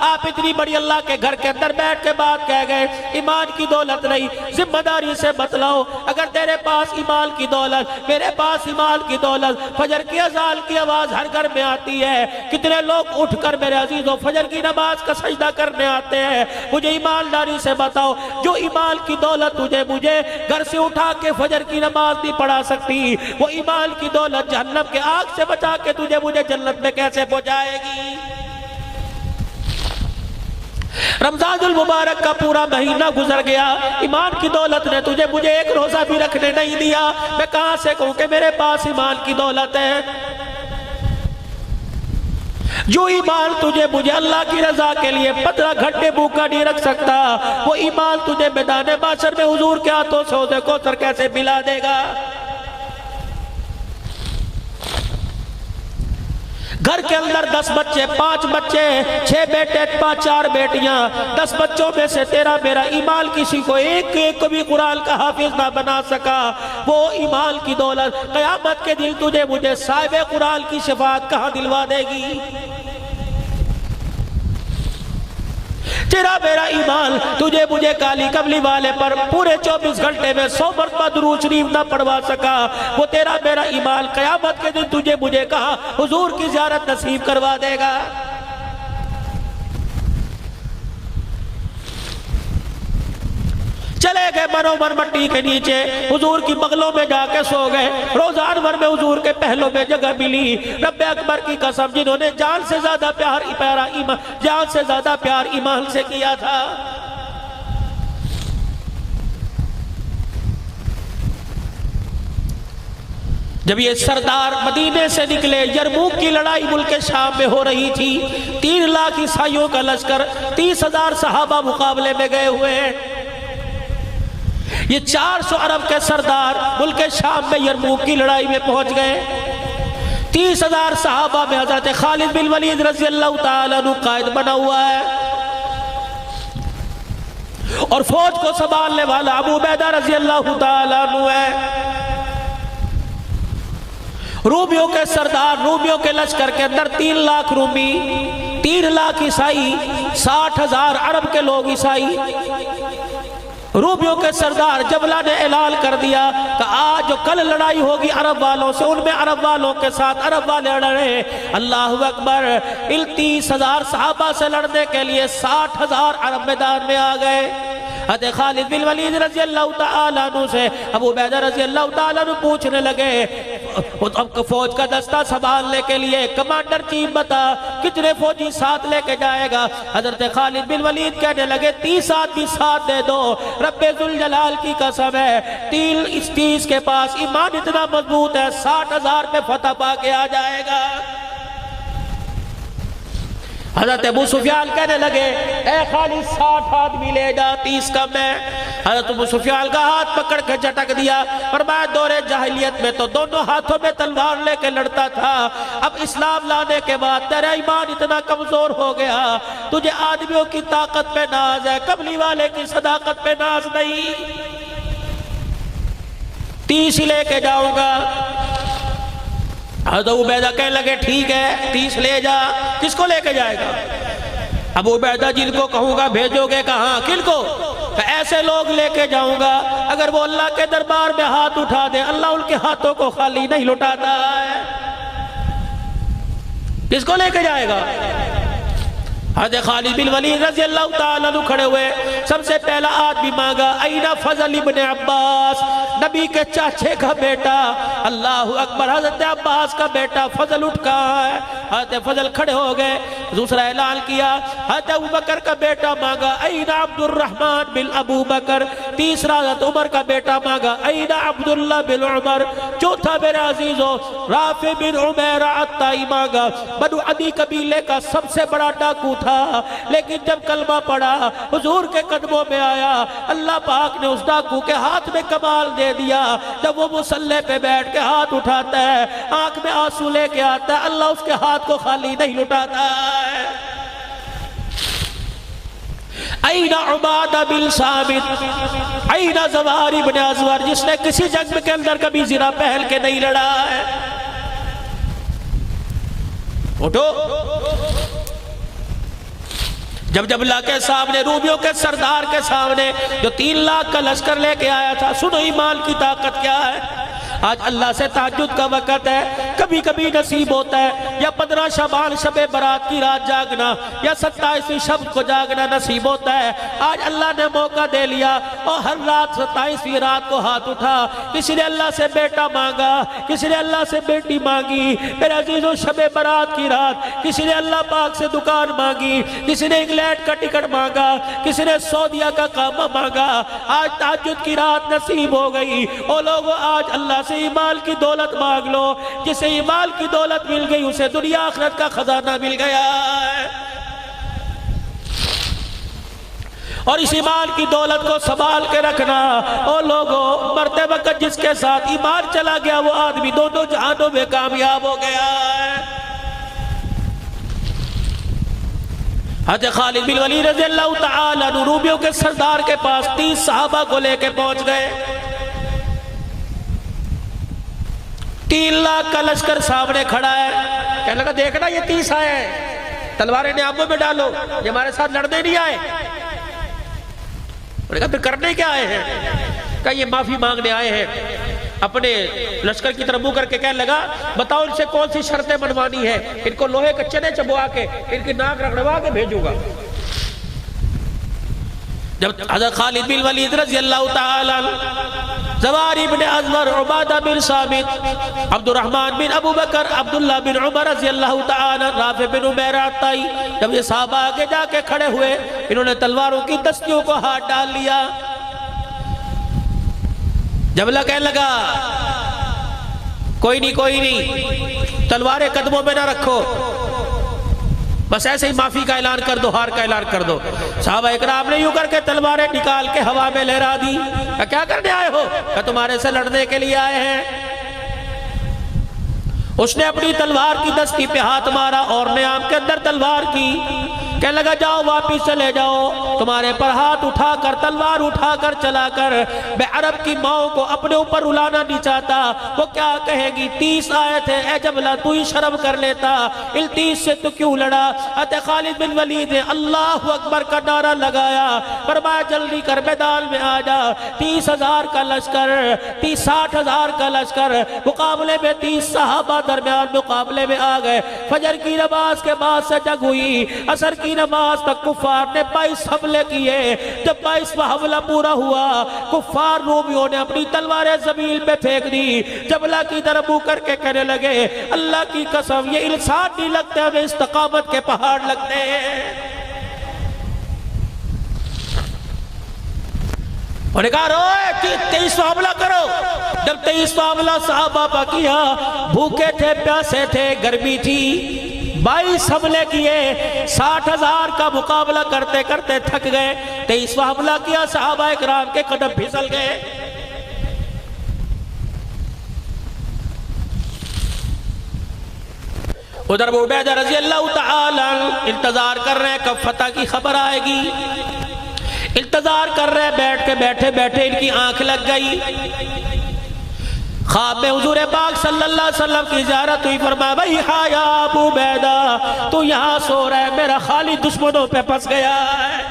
آپ اتنی بڑی اللہ کے گھر کے اندر بیٹھ کے بات کہہ گئے، ایمان کی دولت نہیں۔ ذمہ داری سے بتلاؤ، اگر تیرے پاس ایمان کی دولت، میرے پاس ایمان کی دولت، فجر کی اذان کی آواز ہر گھر میں آتی ہے، کتنے لوگ اٹھ کر میرے عزیزوں فجر کی نماز کا سجدہ کرنے آتے ہیں۔ مجھے ایمانداری سے بتاؤ، جو ایمان کی دولت مجھے گھر سے اٹھا کے فجر کی نماز نہیں پڑھا سکتی، وہ ایمان کی دولت جہنم کے آگ سے بچا کے مجھے جنت میں کیسے پہنچائے گی؟ رمضان المبارک کا پورا مہینہ گزر گیا، ایمان کی دولت نے مجھے ایک روزہ بھی رکھنے نہیں دیا، میں کہاں سے کہوں کہ میرے پاس ایمان کی دولت ہے؟ جو ایمان مجھے اللہ کی رضا کے لیے 15 گھنٹے بھوکا نہیں رکھ سکتا، وہ ایمان تجھے میدان محشر میں حضور کے ہاتھوں سے حوض کوثر کیسے پلا دے گا؟ گھر کے اندر 10 بچے، 5 بچے، 6 بیٹے، 4 بیٹیاں، 10 بچوں میں سے تیرا میرا ایمان کسی کو ایک بھی قرآن کا حافظ نہ بنا سکا، وہ ایمان کی دولت قیامت کے دن مجھے صاحب قرآن کی شفاعت کہاں دلوا دے گی؟ تیرا میرا ایمان مجھے کالی کملی والے پر پورے 24 گھنٹے میں 100 مرتبہ درود شریف نہ پڑھوا سکا، وہ تیرا میرا ایمان قیامت کے دن مجھے کہاں حضور کی زیارت نصیب کروا دے گا؟ چلے گئے منور مٹی کے نیچے، حضور کی بغلوں میں جا کے سو گئے، روزہ انور میں حضور کے پہلوں میں جگہ ملی۔ رب اکبر کی قسم، جنہوں نے جان سے زیادہ پیار ایمان سے کیا تھا۔ جب یہ سردار مدینے سے نکلے، یرموک کی لڑائی ملک شام میں ہو رہی تھی، 3 لاکھ عیسائیوں کا لشکر، 30,000 صحابہ مقابلے میں گئے ہوئے ہیں۔ یہ 400 عرب کے سردار ملک شام میں یرموک کی لڑائی میں پہنچ گئے۔ 30,000 صحابہ میں حضرت خالد بن ولید رضی اللہ تعالیٰ عنہ قائد بنا ہوا ہے۔ اور فوج کو سنبھالنے والا ابو عبیدہ رضی اللہ تعالیٰ عنہ ہے۔ رومیوں کے سردار، رومیوں کے لشکر کے اندر 3 لاکھ رومی، 3 لاکھ عیسائی، 60,000 عرب کے لوگ عیسائی۔ رومیوں کے سردار جبلہ نے اعلان کر دیا کہ آج جو کل لڑائی ہوگی عرب والوں سے، ان میں عرب والوں کے ساتھ عرب والے لڑے۔ اللہ اکبر، 30,000 صحابہ سے لڑنے کے لیے 60,000 عرب میدان میں آ گئے۔ حضرت خالد بن ولید رضی اللہ تعالیٰ عنہ سے ابو عبیدہ رضی اللہ تعالیٰ عنہ پوچھنے لگے، اب فوج کا دستہ سنبھالنے کے لیے کمانڈر چیف بتا کتنے فوجی ساتھ لے کے جائے گا؟ حضرت خالد بن ولید کہنے لگے 30 آدمی ساتھ دے دو، رب ذوالجلال کی قسم ہے 30 کے پاس ایمان اتنا مضبوط ہے 60,000 میں فتح پا کے آ جائے گا۔ حضرت ابو سفیان کہنے لگے اے خالد 60 آدمی لے جا، 30 کم ہے۔ حضرت ابو سفیان کا ہاتھ پکڑ کے جھٹک دیا، فرمایا دور جاہلیت میں تو دونوں ہاتھوں میں تلوار لے کے لڑتا تھا، اب اسلام لانے کے بعد تیرا ایمان اتنا کمزور ہو گیا، تجھے آدمیوں کی طاقت پہ ناز ہے، قبلی والے کی صداقت پہ ناز نہیں، 30 ہی لے کے جاؤں گا۔ حضرت ابو عبیدہ کہنے لگے ٹھیک ہے 30 لے جا۔ کس کو لے کے جائے گا؟ ابو عبیدہ جن کو کہوں گا بھیجو گے کہاں؟ کن کو؟ ایسے لوگ لے کے جاؤں گا اگر وہ اللہ کے دربار میں ہاتھ اٹھا دے اللہ ان کے ہاتھوں کو خالی نہیں لٹاتا ہے۔ کس کو لے کے جائے گا؟ حضرت خالد بن ولید رضی اللہ تعالیٰ عنہ کھڑے ہوئے، سب سے پہلا آدمی مانگا اینا فضل ابن عباس، نبی کے چاچے کا بیٹا، اللہ اکبر، حضرت عباس کا بیٹا فضل اٹھ کہاں ہے؟ حضرت فضل کھڑے ہو گئے، دوسرا اعلان کیا حضرت ابو بکر کا بیٹا مانگا اینا عبد الرحمن بن ابو بکر، تیسرا حضرت عمر کا بیٹا مانگا اینا عبداللہ بن عمر، چوتھا میرے عزیزو رافع بن عمیرہ الطائی مانگا۔ بنو عدی قبیلے کا سب سے بڑا ڈاکو تھا، لیکن جب کلمہ پڑھا حضور کے قدموں میں آیا، اللہ پاک نے اس ڈاکو کے ہاتھ میں کمال دے دیا، جب وہ مصلی پہ بیٹھ کے ہاتھ اٹھاتا ہے آنکھ میں آنسو لے کے آتا ہے، اللہ اس کے ہاتھ کو خالی نہیں لٹاتا ہے۔ اینا عبادہ بن ثابت، اینا زوار ابن ازور، جس نے کسی جنگ کے اندر کبھی زرہ پہل کے نہیں لڑا ہے، اٹھو۔ جب اللہ کے سامنے رومیوں کے سردار کے سامنے جو 3 لاکھ کا لشکر لے کے آیا تھا، سنو ایمان کی طاقت کیا ہے۔ آج اللہ سے تہجد کا وقت ہے، کبھی کبھی نصیب ہوتا ہے یا 15 شعبان شب برات کی رات جاگنا یا 27ویں شب کو جاگنا نصیب ہوتا ہے۔ آج اللہ نے موقع دے لیا اور ہر رات 27ویں رات کو ہاتھ اٹھا، کسی نے اللہ سے بیٹا مانگا، کسی نے اللہ سے بیٹی مانگی، میرے عزیزو شب برات کی رات کسی نے اللہ پاک سے دکان مانگی، کسی نے انگلینڈ کا ٹکٹ مانگا، کسی نے سعودیہ کا کام مانگا۔ آج تہجد کی رات نصیب ہو گئی، او لوگو آج اللہ سے ایمان کی دولت مانگ لو، جسے ایمان کی دولت مل گئی اسے دنیا آخرت کا خزانہ مل گیا ہے۔ اور اس ایمان کی دولت کو سنبھال کے رکھنا، او لوگو مرتے وقت جس کے ساتھ ایمان چلا گیا وہ آدمی دونوں جہانوں میں کامیاب ہو گیا ہے۔ حضرت خالد بن ولید رضی اللہ تعالیٰ عنہ رومیوں کے سردار کے پاس 30 صحابہ کو لے کے پہنچ گئے، 3 لاکھ کا لشکر سامنے کھڑا ہے، کہنے لگا دیکھنا یہ 30 آئے ہیں، تلواریں نیاموں میں ڈالو، یہ ہمارے ساتھ لڑنے نہیں آئے۔ انہوں نے کہا پھر کرنے کیا آئے ہیں؟ کہا یہ معافی مانگنے آئے ہیں۔ اپنے لشکر کی طرف منہ کر کے کہنے لگا بتاؤ ان سے کون سی شرطیں منوانی ہے، ان کو لوہے کے چنے چبوا کے ان کی ناک رگڑوا کے بھیجوں گا۔ جب حضرت خالد بن ولید رضی اللہ تعالیٰ زوار ابن ازور، عبادہ بن ثابت، عبد الرحمن بن ابو بکر، عبداللہ بن عمر رضی اللہ تعالیٰ، رافع بن عمیرہ الطائی، جب یہ صحابہ آگے جا کے کھڑے ہوئے انہوں نے تلواروں کی دستیوں کو ہاتھ ڈال لیا۔ جب اللہ کہنے لگا کوئی نہیں تلواریں قدموں میں نہ رکھو، بس ایسے ہی معافی کا اعلان کر دو، ہار کا اعلان کر دو۔ صحابہ اکرام نے یوں کر کے تلواریں نکال کے ہوا میں لہرا دی۔ کیا کرنے آئے ہو؟ کہ تمہارے سے لڑنے کے لیے آئے ہیں۔ اس نے اپنی تلوار کی دستی پہ ہاتھ مارا اور نیام کے اندر تلوار کی کہنے لگا جاؤ واپس چلے جاؤ، تمہارے پر ہاتھ اٹھا کر تلوار اٹھا کر چلا کر میں عرب کی ماؤں کو اپنے اوپر رلانا نہیں چاہتا، وہ کیا کہے گی 30 آئے تھے، اے جبلہ تو ہی شرم کر لیتا، ان 30 سے تو کیوں لڑا؟ حضرت خالد بن ولید نے اللہ اکبر کا نعرہ لگایا، فرمایا جلدی کر میدان میں آ جا، 30,000 کا لشکر، 60,000 کا لشکر مقابلے میں 30 صحابہ درمیان مقابلے میں آ گئے۔ فجر کی نماز کے بعد سے جنگ ہوئی، عصر کی نماز تک کفار نے 22 حملے کیے۔ جب 22واں حملہ پورا ہوا، کفار رومیوں نے اپنی تلواریں زمین پہ پھینک دی، جبلہ کی طرف منہ کر کے کہنے لگے اللہ کی قسم یہ انسان نہیں لگتے، ہمیں استقامت کے پہاڑ لگتے ہیں۔ انہوں نے کہا روئے 23واں حملہ کرو۔ جب 23واں حملہ صحابہ پا کیا، بھوکے تھے پیاسے تھے، گرمی تھی، 22 حملے کیے، 60,000 کا مقابلہ کرتے کرتے تھک گئے۔ 23واں حملہ کیا، صحابہ اکرام کے قدم پھسل گئے۔ ادھر ابو عبیدہ رضی اللہ تعالی انتظار کر رہے ہیں کب فتح کی خبر آئے گی، انتظار کر رہے ہیں، بیٹھے بیٹھے ان کی آنکھ لگ گئی، خواب میں حضور پاک صلی اللہ علیہ وسلم کی زیارت ہوئی، فرمایا بھئی ہاں یا ابو عبیدہ تو یہاں سو رہا ہے، میرا خالد دشمنوں پہ پھنس گیا ہے۔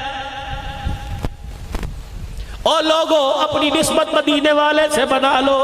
اور لوگوں اپنی نسبت مدینے والے سے بنا لو،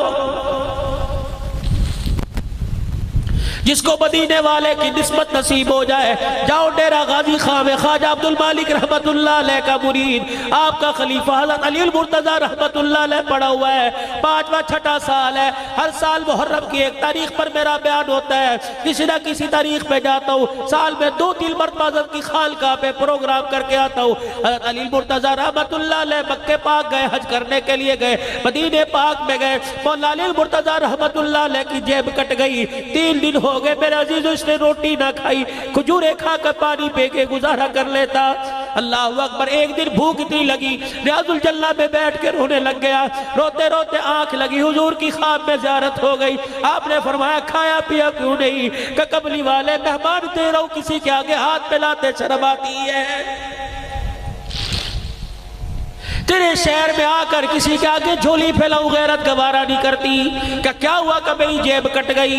جس کو مدینے والے کی نسبت نصیب ہو جائے، جاؤ ڈیرہ غازی خان میں خواجہ عبد المالک رحمت اللہ علیہ کا مرید، آپ کا خلیفہ حضرت علی المرتضی رحمت اللہ علیہ پڑا ہوا ہے، 5واں 6واں سال ہے، ہر سال محرم کی ایک تاریخ پر میرا بیان ہوتا ہے، کسی نہ کسی تاریخ پہ جاتا ہوں، سال میں 2-3 مرتبہ حضرت کی خانقاہ پہ پروگرام کر کے آتا ہوں۔ حضرت علی المرتضی رحمت اللہ علیہ مکہ پاک گئے، حج کرنے کے لیے گئے، مدینے پاک میں گئے، مولا علی المرتضی رحمت اللہ علیہ کی جیب کٹ گئی، 3 دن ہو گئے میرے عزیزو اس نے روٹی نہ کھائی، کھجورے کھا کر پانی پی کے گزارا کر لیتا۔ اللہ اکبر، ایک دن بھوک اتنی لگی، ریاض الجنہ میں بیٹھ کے رونے لگ گیا، روتے روتے آنکھ لگی، حضور کی خواب میں زیارت ہو گئی، آپ نے فرمایا کھایا پیا کیوں نہیں؟ کہ قبلی والے مہمان دے رہا ہوں، کسی کے آگے ہاتھ پھیلاتے شرم آتی ہے، تیرے شہر میں آ کر کسی کے آگے جھولی پھیلاؤں غیرت گوارا نہیں کرتی، کہ کیا ہوا کہ میری جیب کٹ گئی؟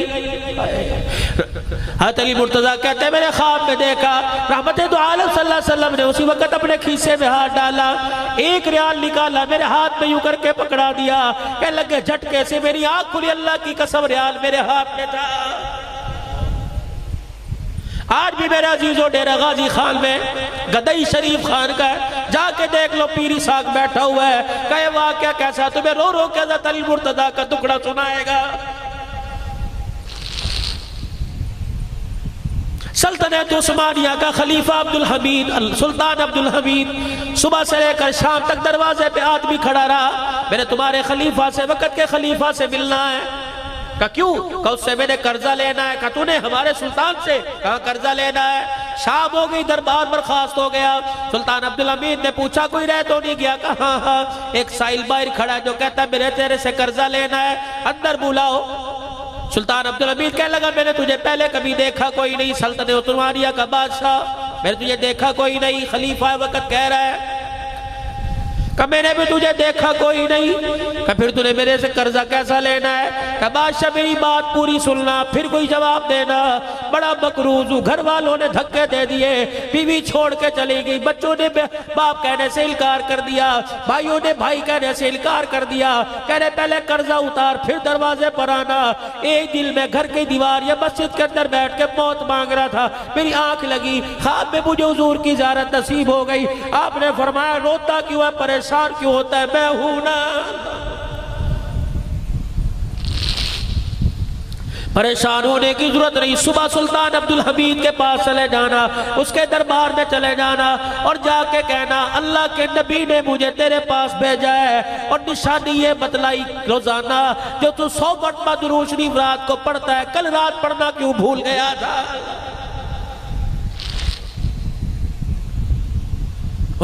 حضرت علی مرتضیٰ کہتے ہیں میں نے خواب میں دیکھا رحمت دو عالم صلی اللہ علیہ وسلم نے اسی وقت اپنے کھیسے میں ہاتھ ڈالا، 1 ریال نکالا، میرے ہاتھ میں یوں کر کے پکڑا دیا، کہنے لگے جھٹکے سے میری آنکھ کھلی، اللہ کی قسم ریال میرے ہاتھ میں تھا۔ آج بھی میرے عزیزو ڈیرہ غازی خان میں گدئی شریف خان کا ہے، جا کے دیکھ لو، پیری ساکھ بیٹھا ہوا ہے، کہے واقعہ کیسا؟ تمہیں رو رو کے حضرت علی مرتضیٰ کا ٹکڑا سنائے گا۔ سلطنت عثمانیہ کا خلیفہ عبدالحمید، سلطان عبدالحمید، صبح سے لے کر شام تک دروازے پہ آدمی کھڑا رہا، میں نے تمہارے خلیفہ سے، وقت کے خلیفہ سے ملنا ہے۔ کہا کیوں؟ کہا اس سے میں نے قرضہ لینا ہے۔ کہا تو نے ہمارے سلطان سے؟ کہا قرضہ لینا ہے۔ شام ہو گئی، دربار برخاست ہو گیا، سلطان عبدالحمید نے پوچھا کوئی رہ تو نہیں گیا؟ کہا ہاں ہاں، ایک سائل باہر کھڑا ہے جو کہتا ہے میرے تیرے سے قرضہ لینا ہے، اندر بلاؤ۔ سلطان عبدالحمید کہنے لگا میں نے تجھے پہلے کبھی دیکھا کوئی نہیں، سلطنت عثمانیہ کا بادشاہ، میں نے تجھے دیکھا کوئی نہیں، خلیفہ وقت کہہ رہا ہے، کہ میں نے بھی تجھے دیکھا کوئی نہیں، کہ پھر تُنے میرے سے قرضہ کیسا لینا ہے؟ کہ بادشاہ میری بات پوری سننا پھر کوئی جواب دینا، بڑا مقروض ہوں، گھر والوں نے دھکے دے دیے، بیوی چھوڑ کے چلی گئی، بچوں نے باپ کہنے سے انکار کر دیا، بھائیوں نے بھائی کہنے سے انکار کر دیا، کہنے پہلے قرضہ اتار پھر دروازے پر آنا۔ ایک دل میں گھر کی دیوار یا مسجد کے اندر بیٹھ کے موت مانگ رہا تھا، میری آنکھ لگی، خواب میں مجھے حضور کی زیارت نصیب ہو گئی، آپ نے فرمایا روتا کیوں ہے، پریشان کیوں ہوتا ہے؟ میں ہوں نا، پریشان ہونے کی ضرورت نہیں، صبح سلطان عبدالحمید کے پاس چلے جانا، اس کے دربار میں چلے جانا اور جا کے کہنا اللہ کے نبی نے مجھے تیرے پاس بھیجا ہے اور نشانی یہ بتلائی روزانہ جو تو 100 مرتبہ درود شریف رات کو پڑھتا ہے، کل رات پڑھنا کیوں بھول گیا تھا؟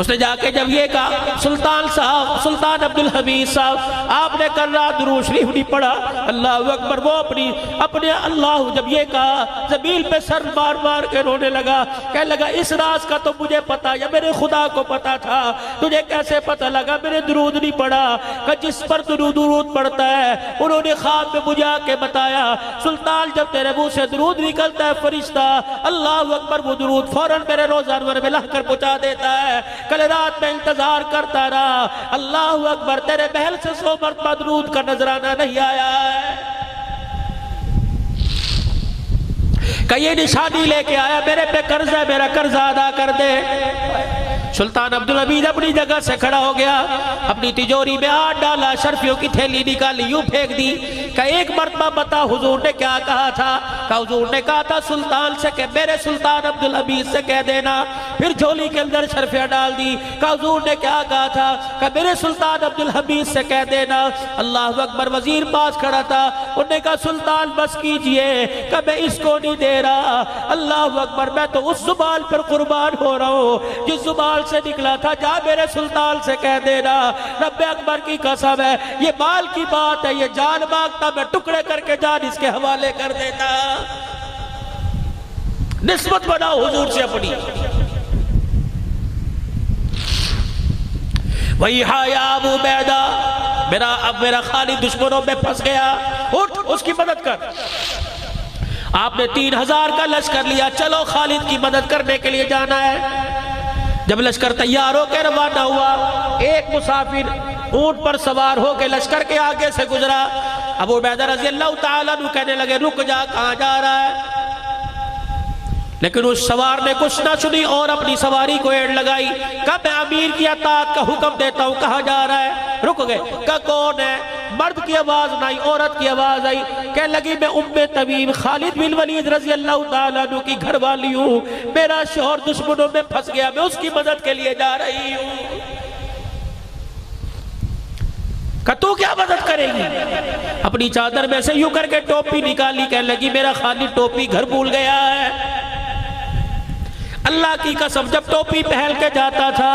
اس نے جا کے جب یہ کہا سلطان عبدالحمید صاحب آپ نے کر رہا درود شریف نہیں پڑھا، اللہ اکبر، وہ اپنے اللہ جب یہ کہا زمین پہ سر مار مار کے رونے لگا، کہنے لگا اس راز کا تو مجھے پتا یا میرے خدا کو پتا تھا، تجھے کیسے پتا لگا میں نے درود نہیں پڑھا؟ کہ جس پر درود پڑھتا ہے انہوں نے خواب میں مجھے آ کے بتایا سلطان جب تیرے منہ سے درود نکلتا ہے فرشتہ اللہ اکبر وہ درود فوراً میرے روزہ انور میں لا کر پہنچا دیتا ہے۔ کل رات میں انتظار کرتا رہا، اللہ اکبر تیرے محل سے 100 مرتبہ درود کا نظرانہ نہیں آیا ہے۔ کہ یہ نشانی لے کے آیا میرے پہ قرض ہے، میرا قرض ادا کر دے۔ سلطان عبدالحمید اپنی جگہ سے کھڑا ہو گیا، اپنی تجوری میں ہاتھ ڈالا، شرفیوں کی تھیلی نکالی، یوں پھینک دی کہ ایک مرتبہ بتا حضور نے کیا کہا تھا؟ کہ حضور نے کہا تھا سلطان سے کہ میرے سلطان عبدالحمید سے کہہ دینا۔ پھر جھولی کے اندر شرفیاں ڈال دی کہ حضور نے کیا کہا تھا؟ کہ میرے سلطان عبدالحمید سے کہہ دینا۔ اللہ اکبر، وزیر پاس کھڑا تھا، انہوں نے کہا سلطان بس کیجئے کہ میں اس کو نہیں دے رہا، اللہ اکبر میں تو اس زبان پر قربان ہو رہا ہوں جس زبان سے نکلا تھا، جا میرے سلطان سے کہہ دینا رب اکبر کی قسم ہے یہ مال کی بات ہے، یہ جان مانگتا میں ٹکڑے کر کے جان اس کے حوالے کر دیتا۔ نسبت بناؤ حضور سے اپنی۔ وہی یا ابو عبیدہ، میرا خالد دشمنوں میں پھنس گیا، اٹھ اس کی مدد کر۔ آپ نے 3000 کا لشکر لیا، چلو خالد کی مدد کرنے کے لیے جانا ہے۔ جب لشکر تیار ہو کے روانہ ہوا، ایک مسافر اونٹ پر سوار ہو کے لشکر کے آگے سے گزرا۔ ابو عبیدہ رضی اللہ تعالیٰ عنہ کہنے لگے رک جا، کہاں جا رہا ہے؟ لیکن اس سوار نے کچھ نہ سنی اور اپنی سواری کو ایڑ لگائی۔ کہا میں امیر کی اطاعت کا حکم دیتا ہوں، کہاں جا رہا ہے؟ رک گئے، کہا کون ہے؟ مرد کی آواز نہ آئی، عورت کی آواز آئی، کہنے لگی میں تمیم خالد بن ولید رضی اللہ تعالیٰ عنہ کی گھر والی ہوں، میرا شوہر دشمنوں میں پھنس گیا، میں اس کی مدد کے لیے جا رہی ہوں۔ کہ تو کیا مدد کرے گی؟ اپنی چادر میں سے یوں کر کے ٹوپی نکالی، کہنے لگی میرا خالد ٹوپی گھر بھول گیا ہے۔ اللہ کی قسم جب ٹوپی پہن کے جاتا تھا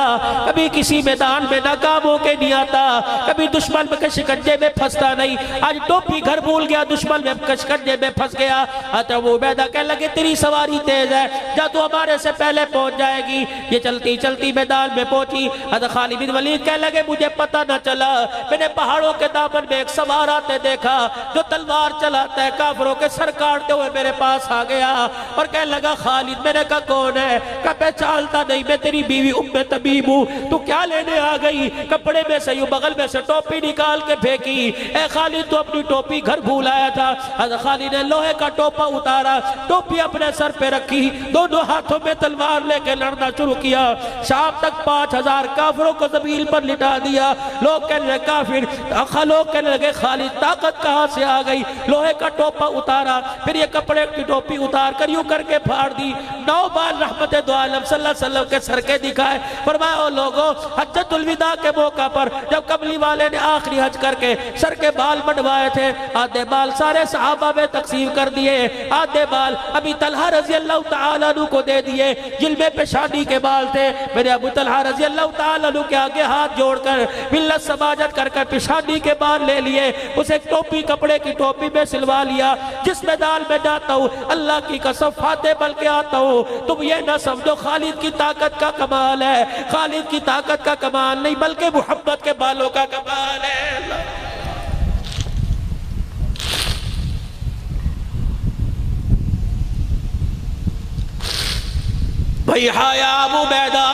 کبھی کسی میدان میں ناکام ہو کے نہیں آتا، کبھی دشمن کے شکنجے میں پھنستا نہیں۔ آج ٹوپی گھر بھول گیا، دشمن میں شکنجے میں پھنس گیا۔ ابو عبیدہ کہنے لگے تیری سواری تیز ہے، جا تو ہمارے سے پہلے پہنچ جائے گی۔ یہ چلتی چلتی میدان میں پہنچی۔ حضرت خالد بن ولید کہنے لگے مجھے پتہ نہ چلا، میں نے پہاڑوں کے دامن میں ایک سوار آتے دیکھا جو تلوار چلاتا ہے، کافروں کے سر کاٹتے ہوئے میرے پاس آ گیا اور کہنے لگا خالد۔ میں نے کہا کون ہے؟ کہ پہچانتا نہیں، میں تیری بیوی طبیب ہوں، تو کیا لینے آ گئی؟ کپڑے میں سے یوں بغل میں سے ٹوپی نکال کے پھینکی۔ اے خالد تو اپنی ٹوپی گھر بھول آیا تھا۔ حضرت خالد نے لوہے کا ٹوپا اتارا، ٹوپی اپنے سر پہ رکھی، دونوں ہاتھوں میں تلوار لے کے لڑنا شروع کیا۔ شام تک 5000 کافروں کو زمین پر لٹا دیا۔ لوگ کہنے لگے کافر، لوگ کہنے لگے خالد طاقت کہاں سے آ گئی؟ لوہے کا ٹوپا اتارا، پھر یہ کپڑے کی ٹوپی اتار کر یوں کر کے پھاڑ دی۔ 9 بار رحمت دو عالم صلی اللہ علیہ وسلم کے سر کے دکھائے۔ فرمایا او لوگوں، حجۃ الوداع کے موقع پر جب کملی والے نے آخری حج کر کے سر کے بال بڑھوائے تھے، آدھے بال سارے صحابہ میں تقسیم کر دیے، آدھے بال ابی طلحہ رضی اللہ تعالیٰ عنہ کو دے دیے جن میں پیشانی کے بال تھے۔ میرے ابو طلحہ رضی اللہ تعالیٰ عنہ کے آگے ہاتھ جوڑ کر ملت سماجت کر کر پیشانی کے بال لے لیے، اسے ایک ٹوپی کپڑے کی ٹوپی میں سلوا لیا۔ جس میدان میں جاتا ہوں اللہ کی قسم فاتح بن کے آتا ہوں، تم یہ نہ سمجھو خالد کی طاقت کا کمال ہے، خالد کی طاقت کا کمال نہیں بلکہ محمد کے بالوں کا کمال ہے۔ بھائی یا ابو عبیدہ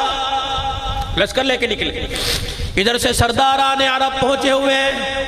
لشکر لے کے نکلے، ادھر سے سرداران عرب پہنچے ہوئے ہیں۔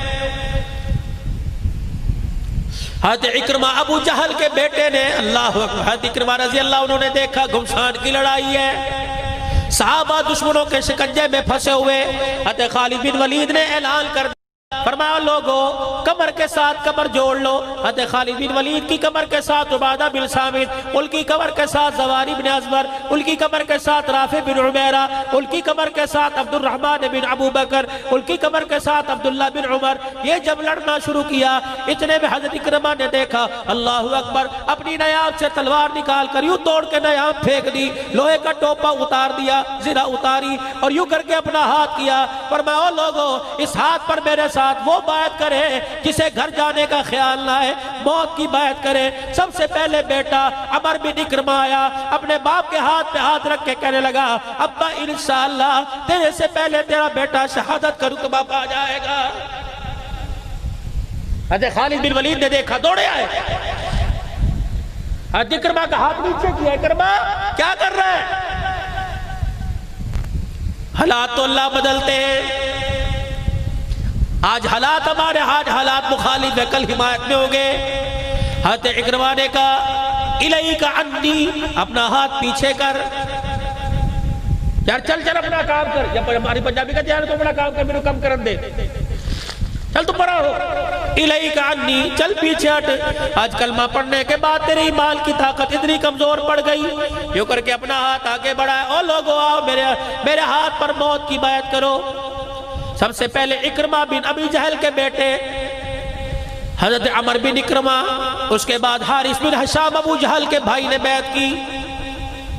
حضرت اکرمہ ابو جہل کے بیٹے نے اللہ اکبر، حضرت اکرمہ رضی اللہ عنہ نے دیکھا گھمسان کی لڑائی ہے، صحابہ دشمنوں کے شکنجے میں پھنسے ہوئے۔ حضرت خالد بن ولید نے اعلان کر فرمایا لوگوں کمر کے ساتھ کمر جوڑ لو. حضرت خالد بن ولید کی کمر کے ساتھ عبادہ بن صامت، ان کی کمر کے ساتھ زواری بن ازبر، ان کی کمر کے ساتھ رافع بن عمیرہ، ان کی کمر کے ساتھ عبد الرحمن بن ابو بکر، ان کی کمر کے ساتھ عبداللہ بن عمر. یہ جب لڑنا شروع کیا اتنے میں حضرت اکرمہ نے دیکھا اللہ اکبر، اپنی نیام سے تلوار نکال کر یوں توڑ کے نیام پھینک دی، لوہے کا ٹوپا اتار دیا، زرہ اتاری اور یوں کر کے اپنا ہاتھ کیا. فرمایا او لوگوں اس ہاتھ پر میرے ساتھ وہ بیعت کرے جسے گھر جانے کا خیال نہ ہے، موت کی بیعت کرے. سب سے پہلے بیٹا عمر بن اکرمہ آیا، اپنے باپ کے ہاتھ پہ ہاتھ رکھ کے کہنے لگا ابا انشاءاللہ تیرے سے پہلے تیرا بیٹا شہادت کا رتبہ پا جائے گا. حضرت خالد بن ولید نے دیکھا، دوڑے آئے. حضرت اکرمہ کا ہاتھ نیچے کیا. اکرمہ کیا کر رہا ہے؟ حالات تو اللہ بدلتے ہیں. آج حالات ہمارے حالات مخالف ہے، کل حمایت میں ہوں گے. حضرت اکرمہ نے کہا الیک عنی، اپنا ہاتھ پیچھے کر. یار چل چل اپنا کام کر. جب ہماری پنجابی کا جان تو اپنا کام کر، میرے کم کرن دے. چل تو پڑا ہو. الیک عنی، چل پیچھے ہٹ. آج کلمہ پڑھنے کے بعد تیری ایمان کی طاقت اتنی کمزور پڑ گئی. یوں کر کے اپنا ہاتھ آگے بڑھائے. او لوگو آؤ میرے ہاتھ پر موت کی بیعت کرو. سب سے پہلے اکرمہ بن ابی جہل کے بیٹے حضرت عمر بن اکرمہ، اس کے بعد حارث بن حشام ابو جہل کے بھائی نے بیعت کی،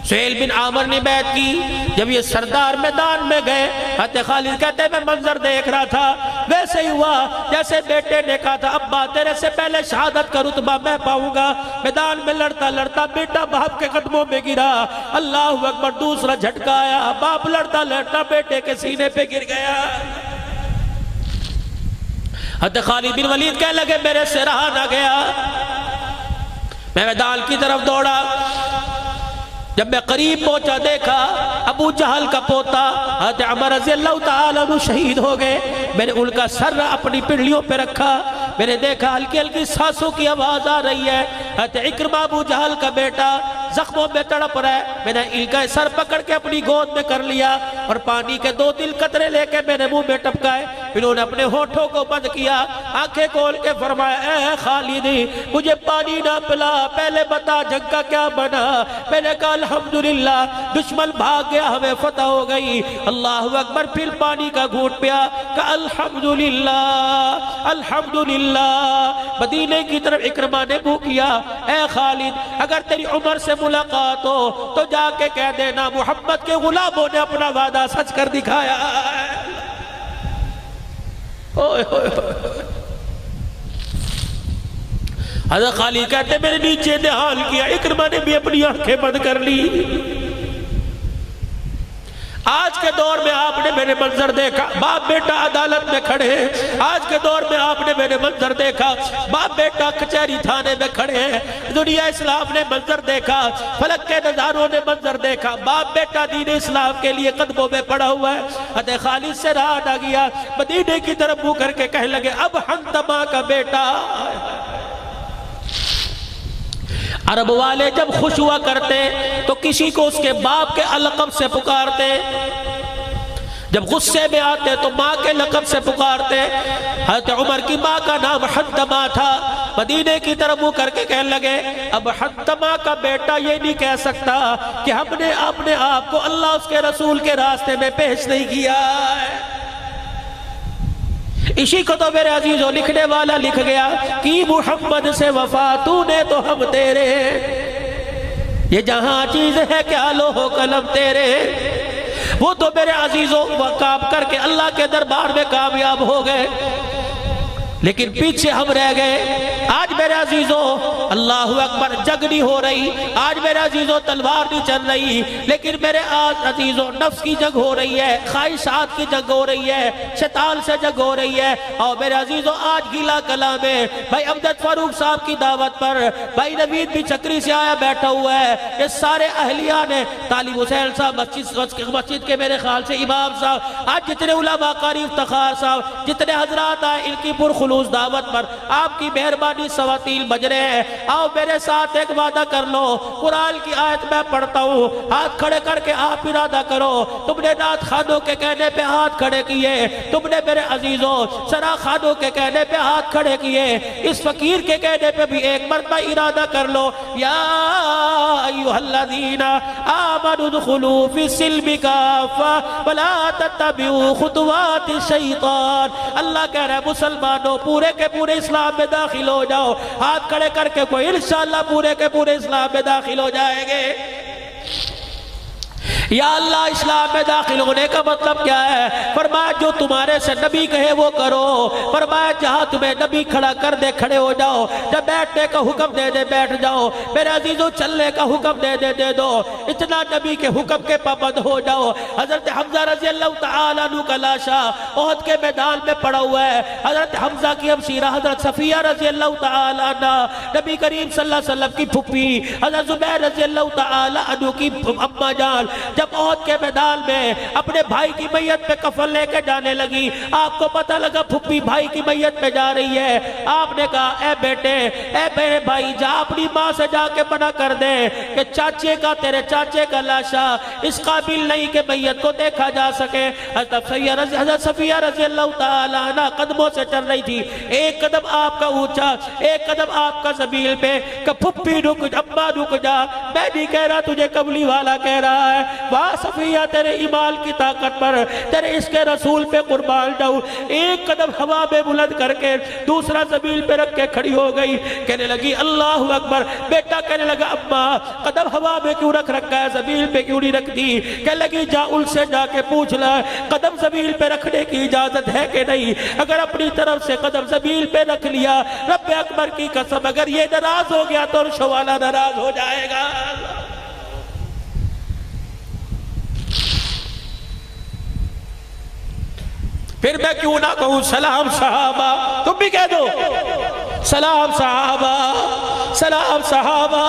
سہیل بن عامر نے بیعت کی. جب یہ سردار میدان میں گئے حضرت خالد کہتے ہیں میں منظر دیکھ رہا تھا، ویسے ہی ہوا جیسے بیٹے نے کہا تھا ابا تیرے سے پہلے شہادت کا رتبہ میں پاؤں گا. میدان میں لڑتا لڑتا بیٹا باپ کے قدموں میں گرا. اللہ اکبر، دوسرا جھٹکا آیا، باپ لڑتا لڑتا بیٹے کے سینے پہ گر گیا. حضرت خالد بن ولید کہنے لگے میرے سے رہا نہ گیا. میں میدان کی طرف دوڑا. جب میں قریب پہنچا دیکھا ابو جہل کا پوتا حضرت عمر رضی اللہ تعالیٰ عنہ شہید ہو گئے. میں نے ان کا سر اپنی پنڈلیوں پہ رکھا. میں نے دیکھا ہلکی ہلکی سانسوں کی آواز آ رہی ہے. حضرت اکرمہ ابو جہل کا بیٹا زخموں میں تڑپ رہا ہے. میں نے ان کا سر پکڑ کے اپنی گود میں کر لیا اور پانی کے 2-3 قطرے لے کے میں نے منہ میں ٹپکائے. انہوں نے اپنے ہونٹوں کو بند کیا، آنکھیں کھول کے فرمایا اے خالد مجھے پانی نہ پلا، پہلے بتا جنگ کا کیا بنا. میں نے کہا الحمدللہ دشمن بھاگ گیا، ہمیں فتح ہو گئی. اللہ اکبر. پھر پانی کا گھونٹ پیا، کہا الحمدللہ الحمدللہ. مدینے کی طرف اکرمہ نے منہ کیا، اے خالد اگر تیری عمر سے ملاقات ہو تو جا کے کہہ دینا محمد کے غلاموں نے اپنا وعدہ سچ کر دکھایا. حضرت خالد کہتے میرے نیچے نہال کیا. اکرمہ نے بھی اپنی آنکھیں بند کر لی. آج کے دور میں آپ نے میرے منظر دیکھا، باپ بیٹا عدالت میں کھڑے ہیں. آج کے دور میں آپ نے میرے منظر دیکھا، باپ بیٹا کچہری تھانے میں کھڑے ہیں. دنیا اسلام نے منظر دیکھا، فلک کے نظاروں نے منظر دیکھا، باپ بیٹا دین اسلام کے لیے قدموں میں پڑا ہوا ہے. حضرت خالد سے رہا نہ گیا، مدینے کی طرف منہ کر کے کہنے لگے اب حنظمہ کا بیٹا. عرب والے جب خوش ہوا کرتے تو کسی کو اس کے باپ کے لقب سے پکارتے، جب غصے میں آتے تو ماں کے لقب سے پکارتے. حضرت عمر کی ماں کا نام حنظمہ تھا. مدینے کی طرف منہ کر کے کہنے لگے اب حنظمہ کا بیٹا یہ نہیں کہہ سکتا کہ ہم نے اپنے آپ کو اللہ اس کے رسول کے راستے میں پیش نہیں کیا ہے. اسی کو تو میرے عزیزوں لکھنے والا لکھ گیا کہ محمد سے وفا تو نے تو ہم تیرے، یہ جہاں چیز ہے کیا لوح قلم تیرے. وہ تو میرے عزیزوں کام کر کے اللہ کے دربار میں کامیاب ہو گئے، لیکن پیچھے ہم رہ گئے. آج میرے عزیزوں اللہ اکبر جنگ نہیں ہو رہی، آج میرے عزیزوں تلوار نہیں چل رہی، لیکن میرے عزیزوں نفس کی جنگ ہو رہی ہے، خواہشات کی جنگ ہو رہی ہے، شیطان سے جنگ ہو رہی ہے. اور میرے عزیزوں آج گیلا کلاں میں بھائی امجد فاروق صاحب کی دعوت پر بھائی نوید بھی چکری سے آیا بیٹھا ہوا ہے. یہ سارے اہلیہ نے طالب حسین صاحب مسجد کے میرے خیال سے امام صاحب، آج جتنے علماء قاری افتخار صاحب، جتنے حضرات آئے ان کی پرخلوص خلوص دعوت پر آپ کی مہربانی سواتیل بج رہے ہیں. آؤ میرے ساتھ ایک وعدہ کر لو. قرآن کی آیت میں پڑھتا ہوں, ہاتھ کھڑے کر کے آپ ارادہ کرو. تم نے نعت خانوں کے کہنے پہ ہاتھ کھڑے کیے, تم نے میرے عزیزوں سرا خانوں کے کہنے پہ ہاتھ کھڑے کیے, اس فقیر کے کہنے پہ بھی ایک مرتبہ ارادہ کر لو. یا ایھا الذین آمنوا ادخلوا فی السلم کافہ ولا تتبعوا خطوات الشیطان. اللہ کہہ رہا ہے مسلمانوں پورے کے پورے اسلام میں داخل ہو جاؤ. ہاتھ کھڑے کر کے کوئی انشاءاللہ پورے کے پورے اسلام میں داخل ہو جائیں گے. یا اللہ اسلام میں داخل ہونے کا مطلب کیا ہے؟ فرمایا جو تمہارے سے نبی کہے وہ کرو. فرمایا جہاں تمہیں نبی کھڑا کر دے کھڑے ہو جاؤ, جب بیٹھنے کا حکم دے دے بیٹھ جاؤ. میرے عزیزوں چلنے کا حکم دے دے دے دو. اتنا نبی کے حکم کے پابند ہو جاؤ. حضرت حمزہ رضی اللہ تعالیٰ عنہ کا لاشا احد کے میدان میں پڑا ہوا ہے. حضرت حمزہ کی ہمشیرہ حضرت صفیہ رضی اللہ تعالیٰ عنہ نبی کریم صلی اللہ علیہ وسلم کی پھپھی حضرت زبیر رضی اللہ تعالیٰ عنہ کی اماں جان جب احد کے میدان میں اپنے بھائی کی میت پہ کفن لے کے جانے لگی, آپ کو پتہ لگا پھپھی بھائی کی میت پہ جا رہی ہے. آپ نے کہا اے بیٹے اے میرے بھائی جا اپنی ماں سے جا کے منع کر دے کہ چاچے کا تیرے چاچے کا لاشا اس قابل نہیں کہ میت کو دیکھا جا سکے. حضرت صفیہ رضی اللہ تعالیٰ عنہ قدموں سے چل رہی تھی, ایک قدم آپ کا اونچا ایک قدم آپ کا زمین پہ, کہ پھپھی رک اماں رک جا, میں نہیں کہہ رہا تجھے کملی والا کہہ رہا ہے. واہ صفیہ تیرے ایمان کی طاقت پر تیرے اس کے رسول پہ قربان جاؤں. ایک قدم ہوا میں بلند کر کے دوسرا زمین پہ رکھ کے کھڑی ہو گئی. کہنے لگی اللہ اکبر. بیٹا کہنے لگا اماں قدم ہوا میں کیوں رکھ رکھا ہے, زمین پہ کیوں نہیں رکھتی؟ کہنے لگی جا ان سے جا کے پوچھ لا قدم زمین پہ رکھنے کی اجازت ہے کہ نہیں. اگر اپنی طرف سے قدم زمین پہ رکھ لیا رب اکبر کی قسم اگر یہ ناراض ہو گیا تو عرش والا ناراض ہو جائے گا. پھر میں کیوں نہ کہوں سلام صحابہ, تم بھی کہہ دو سلام صحابہ سلام صحابہ.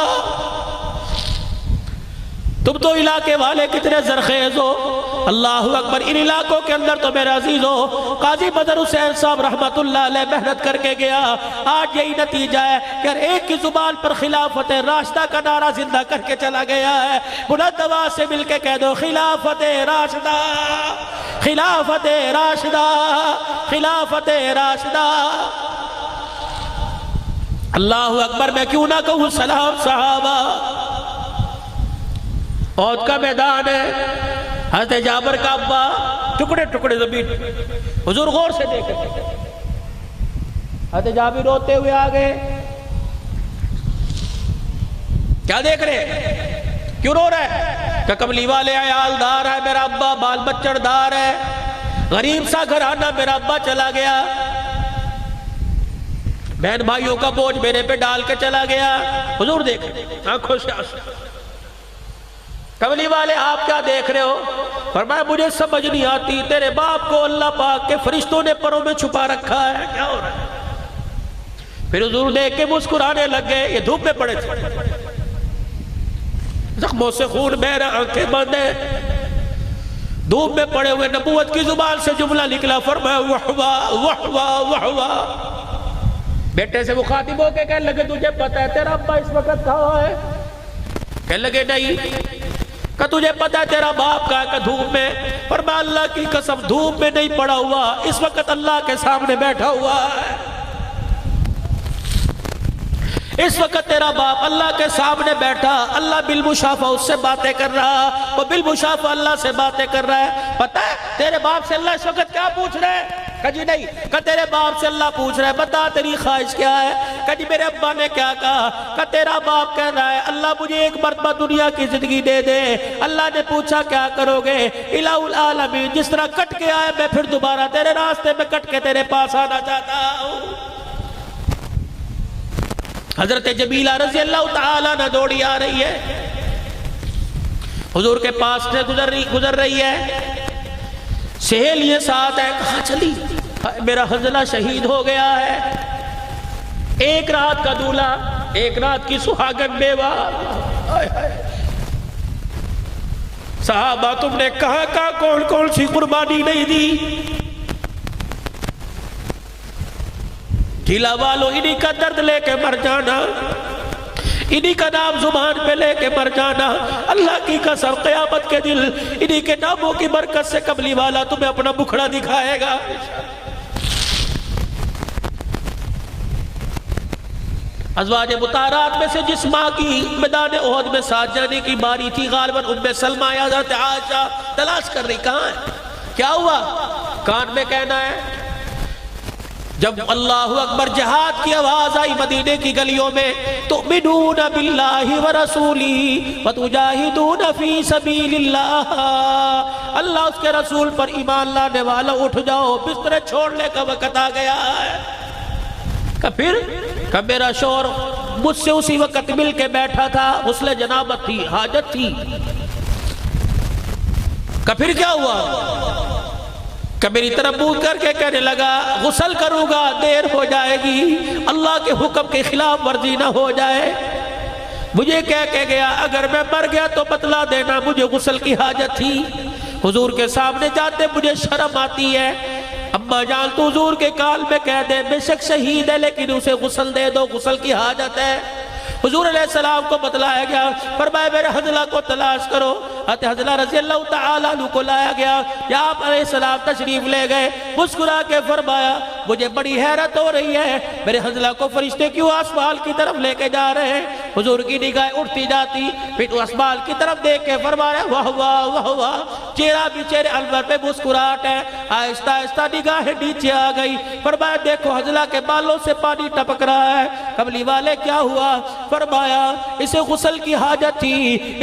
تم تو علاقے والے کتنے زرخیز ہو, اللہ اکبر. ان علاقوں کے اندر تو میرے عزیزو قاضی بدر حسین صاحب رحمت اللہ علیہ محنت کر کے گیا. آج یہی نتیجہ ہے کہ ہر ایک کی زبان پر خلافت راشدہ کا نعرہ زندہ کر کے چلا گیا ہے. بلند آواز سے مل کے کہہ دو خلافت راشدہ خلافت راشدہ خلافت راشدہ. اللہ اکبر. میں کیوں نہ کہوں سلام صحابہ. احد کا میدان ہے, حضرت جابر کا ابا ٹکڑے ٹکڑے زمین, حضور غور سے دیکھیں. حضرت جابر روتے ہوئے آگئے. کیا دیکھ رہے, کیوں رو رہے؟ کہ کملی والے عیال دار ہے میرا ابا, بال بچڑ دار ہے, غریب سا گھرانہ میرا ابا چلا گیا, بہن بھائیوں کا بوجھ میرے پہ ڈال کے چلا گیا. حضور دیکھ آنکھوں سے آنسو. کملی والے آپ کیا دیکھ رہے ہو؟ فرمایا مجھے سمجھ نہیں آتی, تیرے باپ کو اللہ پاک کے فرشتوں نے پروں میں چھپا رکھا ہے, کیا ہو رہا ہے؟ پھر حضور دیکھ کے مسکرانے لگ گئے. یہ دھوپ میں پڑے تھے, زخموں سے خون بہ رہا, آنکھیں بند ہیں, دھوپ میں پڑے ہوئے. نبوت کی زبان سے جملہ نکلا, فرمایا وحوا وحوا وحوا. بیٹے سے مخاطب ہو کے کہنے لگے تجھے پتہ ہے تیرا ابا اس وقت کہاں ہے؟ کہنے لگے نہیں. کہ تجھے پتہ ہے تیرا باپ کہاں ہے؟ کہ دھوپ میں. فرمایا اللہ کی قسم دھوپ میں نہیں پڑا ہوا, اس وقت اللہ کے سامنے بیٹھا ہوا ہے. اس وقت تیرا باپ اللہ کے سامنے بیٹھا, اللہ بالمشافہ اس سے باتیں کر رہا, وہ بالمشافہ اللہ سے باتیں کر رہا ہے. پتہ ہے تیرے باپ سے اللہ اس وقت کیا پوچھ رہے ہیں؟ کہ جی نہیں. کہ تیرے باپ سے اللہ پوچھ رہا ہے بتا تیری خواہش کیا ہے؟ کہ جی میرے ابا نے کیا کہا؟ کہ تیرا باپ کہہ رہا ہے اللہ مجھے ایک مرتبہ دنیا کی زندگی دے دے. اللہ نے پوچھا کیا کرو گے؟ الہ العالمین جس طرح کٹ کے آئے میں پھر دوبارہ تیرے راستے میں کٹ کے تیرے پاس آنا چاہتا ہوں. حضرت جمیلہ رضی اللہ تعالیٰ نہ دوڑی آ رہی ہے, حضور کے پاس سے گزر رہی ہے, سہیلیاں ساتھ ہے. کہاں چلی؟ میرا حنظلہ شہید ہو گیا ہے. ایک رات کا دولہا, ایک رات کی سہاگن بیوہ. صحابہ تم نے کہاں کہاں کون کون سی قربانی نہیں دی؟ ہلا والو انہی کا درد لے کے مر جانا، انہی کا نام زبان پہ لے کے مر جانا۔ اللہ کی قسم قیامت کے دل انہی کے ناموں کی برکت سے کملی والا تمہیں اپنا بکھڑا دکھائے گا۔ ازواج مطہرات میں سے جس ماں کی میدان احد میں ساتھ جانے کی باری تھی، غالباً ام سلمہ یا حضرت عائشہ تلاش کر رہی کہاں ہے، کیا ہوا؟ کان میں کہنا ہے جب اللہ اکبر جہاد کی آواز آئی مدینے کی گلیوں میں، تؤمنون باللہ ورسولہ وتجاہدون فی سبیل اللہ، اللہ اس کے رسول پر ایمان لانے والا اٹھ جاؤ، بستر چھوڑنے کا وقت آ گیا ہے۔ پھر کب میرا شوہر مجھ سے اسی وقت مل کے بیٹھا تھا، غسل جنابت تھی، حاجت تھی، پھر کیا ہوا؟ کہ میری طرف منہ کر کے کہنے لگا غسل کروں گا دیر ہو جائے گی، اللہ کے حکم کے خلاف ورزی نہ ہو جائے۔ مجھے کہہ کے گیا اگر میں مر گیا تو بتلا دینا مجھے غسل کی حاجت تھی۔ حضور کے سامنے جاتے مجھے شرم آتی ہے، اماں جان تو حضور کے کال میں کہہ دے بے شک شہید ہے لیکن اسے غسل دے دو، غسل کی حاجت ہے۔ حضور علیہ السلام کو بتلایا گیا، فرمایا میرے حنظلہ کو تلاش کرو۔ حضرت حنظلہ رضی اللہ تعالیٰ عنہ کو لایا گیا، یا آپ علیہ السلام تشریف لے گئے، مسکرا کے فرمایا مجھے بڑی حیرت ہو رہی ہے، میرے حنظلہ کو فرشتے کیوں آسمان کی طرف لے کے جا رہے ہیں؟ حضور کی نگاہ اٹھتی جاتی، پھر آسمان کی طرف دیکھ کے فرمایا واہ واہ واہ واہ، چہرہ بھی چہرے انور پہ مسکراہٹ ہے۔ آہستہ آہستہ نگاہ نیچے آ گئی، فرمایا دیکھو حنظلہ کے بالوں سے پانی ٹپک رہا ہے۔ کملی والے کیا ہوا؟ فرمایا اسے غسل کی حاجت تھی،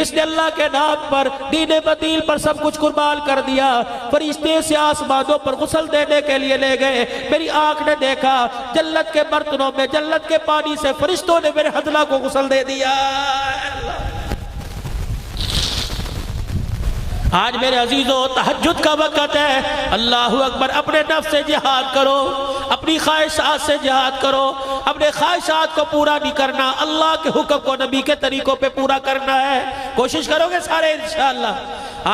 اس نے اللہ کے نام پر دین بدیل پر سب کچھ قربان کر دیا۔ فرشتے سے آسمانوں پر غسل دینے کے لیے لے گئے، میری آنکھ نے دیکھا جنت کے برتنوں میں جنت کے پانی سے فرشتوں نے میرے حنظلہ کو غسل دے دیا۔ آج میرے عزیزوں تہجد کا وقت ہے، اللہ اکبر، اپنے نفس سے جہاد کرو، اپنی خواہشات سے جہاد کرو، اپنے خواہشات کو پورا نہیں کرنا، اللہ کے حکم کو نبی کے طریقوں پہ پورا کرنا ہے۔ کوشش کرو گے سارے انشاءاللہ۔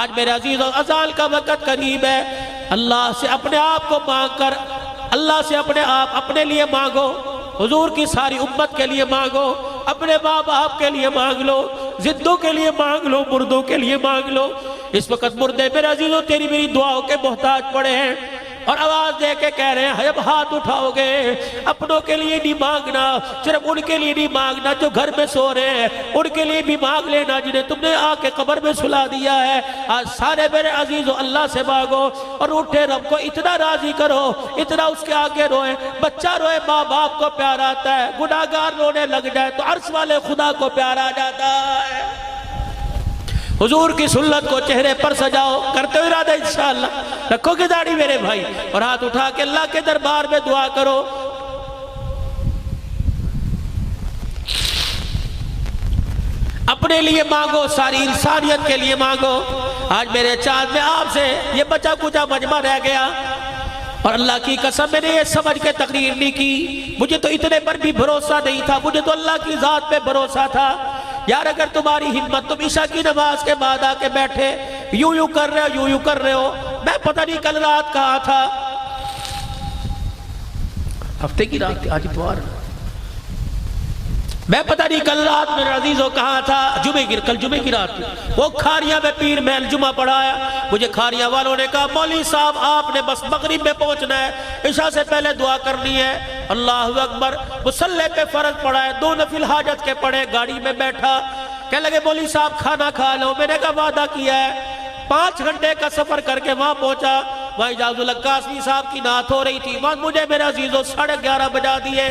آج میرے عزیزوں اذان کا وقت قریب ہے، اللہ سے اپنے آپ کو مانگ کر، اللہ سے اپنے آپ اپنے لیے مانگو، حضور کی ساری امت کے لیے مانگو، اپنے ماں باپ کے لیے مانگ لو، زندوں کے لیے مانگ لو، مردوں کے لیے مانگ لو۔ اس وقت مردے میرے عزیزوں تیری میری دعاؤں کے محتاج پڑے ہیں اور آواز دے کے کہہ رہے ہیں جب ہاتھ اٹھاؤ گے اپنوں کے لیے نہیں مانگنا، صرف ان کے لیے نہیں مانگنا جو گھر میں سو رہے ہیں، ان کے لیے بھی مانگ لینا جنہیں تم نے آ کے قبر میں سلا دیا ہے۔ آج سارے میرے عزیزوں اللہ سے مانگو اور اٹھے رب کو اتنا راضی کرو، اتنا اس کے آگے روئے، بچہ روئے ماں باپ کو پیار آتا ہے، گناہگار رونے لگ جائے تو عرش والے خدا کو پیار آ جاتا ہے۔ حضور کی سنت کو چہرے پر سجاؤ، کرتے ہو ارادہ انشاءاللہ، رکھو گے داڑھی میرے بھائی، اور ہاتھ اٹھا کے اللہ کے دربار میں دعا کرو۔ اپنے لیے مانگو، ساری انسانیت کے لیے مانگو۔ آج میرے چاند میں آپ سے یہ بچا کچا مجمع رہ گیا، اور اللہ کی قسم میں نے یہ سمجھ کے تقریر نہیں کی، مجھے تو اتنے پر بھی بھروسہ نہیں تھا، مجھے تو اللہ کی ذات پہ بھروسہ تھا۔ یار اگر تمہاری ہمت، تم عشاء کی نماز کے بعد آ کے بیٹھے یوں کر رہے ہو، یوں کر رہے ہو، میں پتہ نہیں کل رات کہاں تھا، ہفتے کی رات تھی، آج اتوار، میں پتہ نہیں کل رات میرے عزیزوں کہاں تھا، کل جمعے کی رات تھی، وہ کھاریاں میں پیر محل جمعہ پڑھایا، مجھے کھاریاں والوں نے کہا مولوی صاحب آپ نے بس مغرب میں پہنچنا ہے، عشاء سے پہلے دعا کرنی ہے۔ اللہ اکبر، مصلی پہ فرض پڑھا ہے، 2 نفل حاجت کے پڑھے، گاڑی میں بیٹھا، کہنے لگے مولوی صاحب کھانا کھا لو، میں نے کہا وعدہ کیا ہے۔ 5 گھنٹے کا سفر کر کے وہاں پہنچا، وہاں اجاز اللہ قاسمی صاحب کی نعت ہو رہی تھی، وہاں مجھے میرے عزیزوں 11:30 بجا دیے،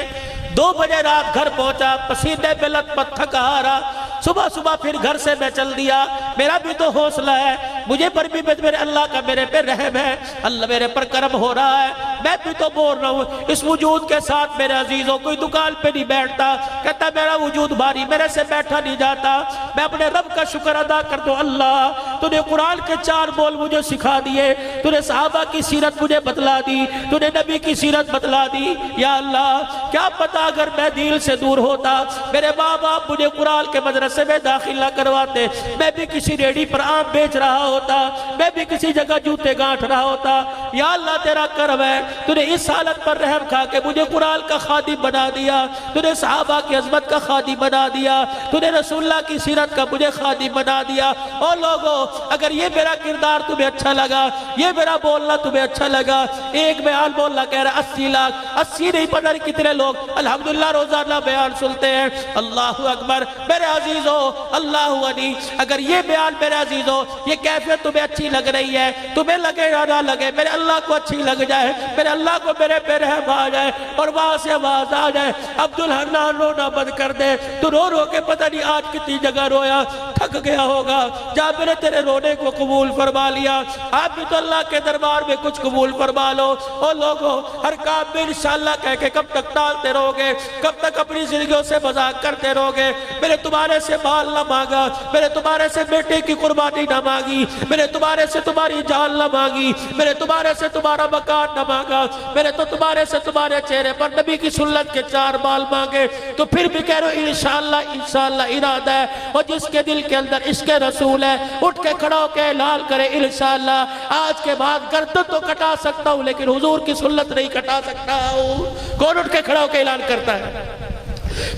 2 بجے رات گھر پہنچا، پسینے پہ لت پت تھکا ہارا، صبح پھر گھر سے میں چل دیا۔ میرا بھی تو حوصلہ ہے، مجھے پر بھی میرے اللہ کا میرے پہ رحم ہے، اللہ میرے پر کرم ہو رہا ہے، میں بھی تو بول رہا ہوں۔ اس وجود کے ساتھ میرے عزیزوں کوئی دکان پہ نہیں بیٹھتا، کہتا میرا وجود بھاری، میرے سے بیٹھا نہیں جاتا۔ میں اپنے رب کا شکر ادا کر دوں، اللہ تو نے قرآن کے 4 بول مجھے سکھا دیے تو نے صحابہ کی سیرت مجھے بتلا دی، تو نے نبی کی سیرت بتلا دی۔ یا اللہ کیا پتا اگر میں دین سے دور ہوتا، میرے ماں باپ مجھے قرآن کے مدرسے میں داخل نہ کرواتے، میں بھی کسی ریڈی پر آم بیچ رہا ہوتا، میں بھی کسی جگہ جوتے گانٹھ رہا ہوتا۔ یا اللہ تیرا کرم ہے، تو نے اس حالت پر رحم کھا کے مجھے قرآن کا خادم بنا دیا، تو نے صحابہ کی عظمت کا خادم بنا دیا، تو نے رسول اللہ کی سیرت کا مجھے خادم بنا دیا۔ اور لوگوں اگر یہ میرا کردار تمہیں اچھا لگا، یہ میرا بولنا تمہیں اچھا لگا، ایک بیان بولنا کہہ رہا 80 لاکھ، 80 نہیں پتہ نہیں کتنے لوگ الحمدللہ روزانہ بیان سنتے ہیں۔ اللہ اکبر میرے عزیزو، اللہ علی، اگر یہ بیان میرے عزیزو یہ کیفیت تمہیں اچھی لگ رہی ہے، تمہیں لگے یا نہ لگے، میرے اللہ کو اچھی لگ جائے، میرے اللہ کو میرے پہ رحم آ جائے اور وہاں سے آواز آ جائے عبدالحنان رونا بند کر دے، تو رو رو کے پتہ نہیں آج کتنی جگہ رویا، تھک گیا ہوگا، جہاں میں نے تیرے رونے کو قبول فرما لیا، آپ بھی تو اللہ کے دربار میں کچھ قبول فرما لو۔ اور لوگوں ہر کام میں انشاءاللہ کہہ کے کب تک ٹالتے رہو گے، کب تک اپنی زندگیوں سے مذاق کرتے رہو گے؟ میں نے تمہارے سے مال نہ مانگا، میں نے تمہارے سے بیٹے کی قربانی نہ مانگی، میں نے تمہارے سے تمہاری جان نہ مانگی، میں نے تمہارے سے تمہارا مکان نہ مانگا، میں نے تو تمہارے سے تمہارے چہرے پر نبی کی سنت کے 4 بال مانگے، تو پھر بھی کہہ رہے ہو انشاءاللہ انشاءاللہ ارادہ ہے، اور جس کے دل کے اندر عشق رسول ہے اٹھ کے کھڑا ہو کے اعلان کرے انشاءاللہ آج کے بعد گردن تو کٹا سکتا ہوں لیکن حضور کی سنت نہیں کٹا سکتا ہوں۔ کون اٹھ کے کھڑا ہو کے اعلان کرتا ہے؟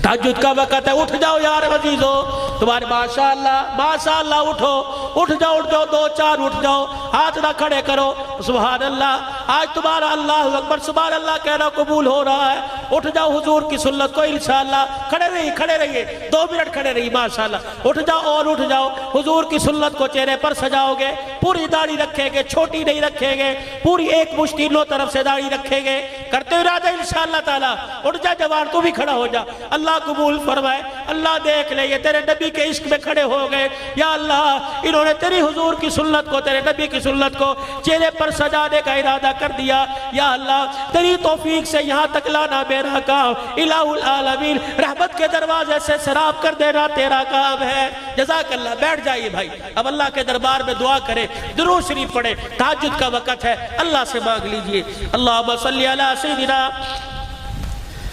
تہجد کا وقت ہے، اٹھ جاؤ یار عزیزو، تمہارے ماشاءاللہ اٹھو، اٹھ جاؤ 2 4 اٹھ جاؤ، ہاتھ نہ کھڑے کرو، سبحان اللہ، آج تمہارا اللہ اکبر سبحان اللہ کہنا قبول ہو رہا ہے، اٹھ جاؤ حضور کی سنت کو انشاءاللہ، کھڑے رہیے 2 منٹ کھڑے رہیے ماشاءاللہ، اٹھ جاؤ اور اٹھ جاؤ، حضور کی سنت کو چہرے پر سجاؤ گے، پوری داڑھی رکھیں گے، چھوٹی نہیں رکھیں گے، پوری ایک مشت تینوں طرف سے داڑھی رکھیں گے، کرتے ہوئے ارادہ انشاءاللہ تعالی، اٹھ جا جوان تو بھی کھڑا ہو جا، اللہ قبول فرمائے، اللہ دیکھ لے یہ تیرے نبی کے عشق میں کھڑے ہو گئے، یا اللہ انہوں نے تیری حضور کی سنت کو، تیرے نبی کی سنت کو چہرے پر سجانے کا ارادہ کر دیا، یا اللہ تیری توفیق سے یہاں تک لانا میرا کام، الہ العالمین رحمت کے دروازے سے سراب کر دینا تیرا کام ہے۔ جزاک اللہ، بیٹھ جائیے بھائی، اب اللہ کے دربار میں دعا کرے، درود شریف پڑھے، تہجد کا وقت ہے، اللہ سے مانگ لیجئے۔ اللہم صلی علی سیدنا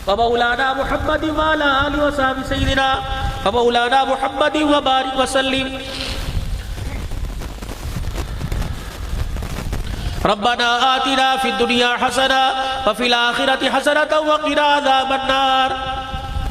ومولانا محمد وعلى آله وصحبه سيدنا ومولانا محمد وبارك وسلم۔ ربنا آتنا في الدنيا حسنة وفي الآخرة حسنة وقنا عذاب النار۔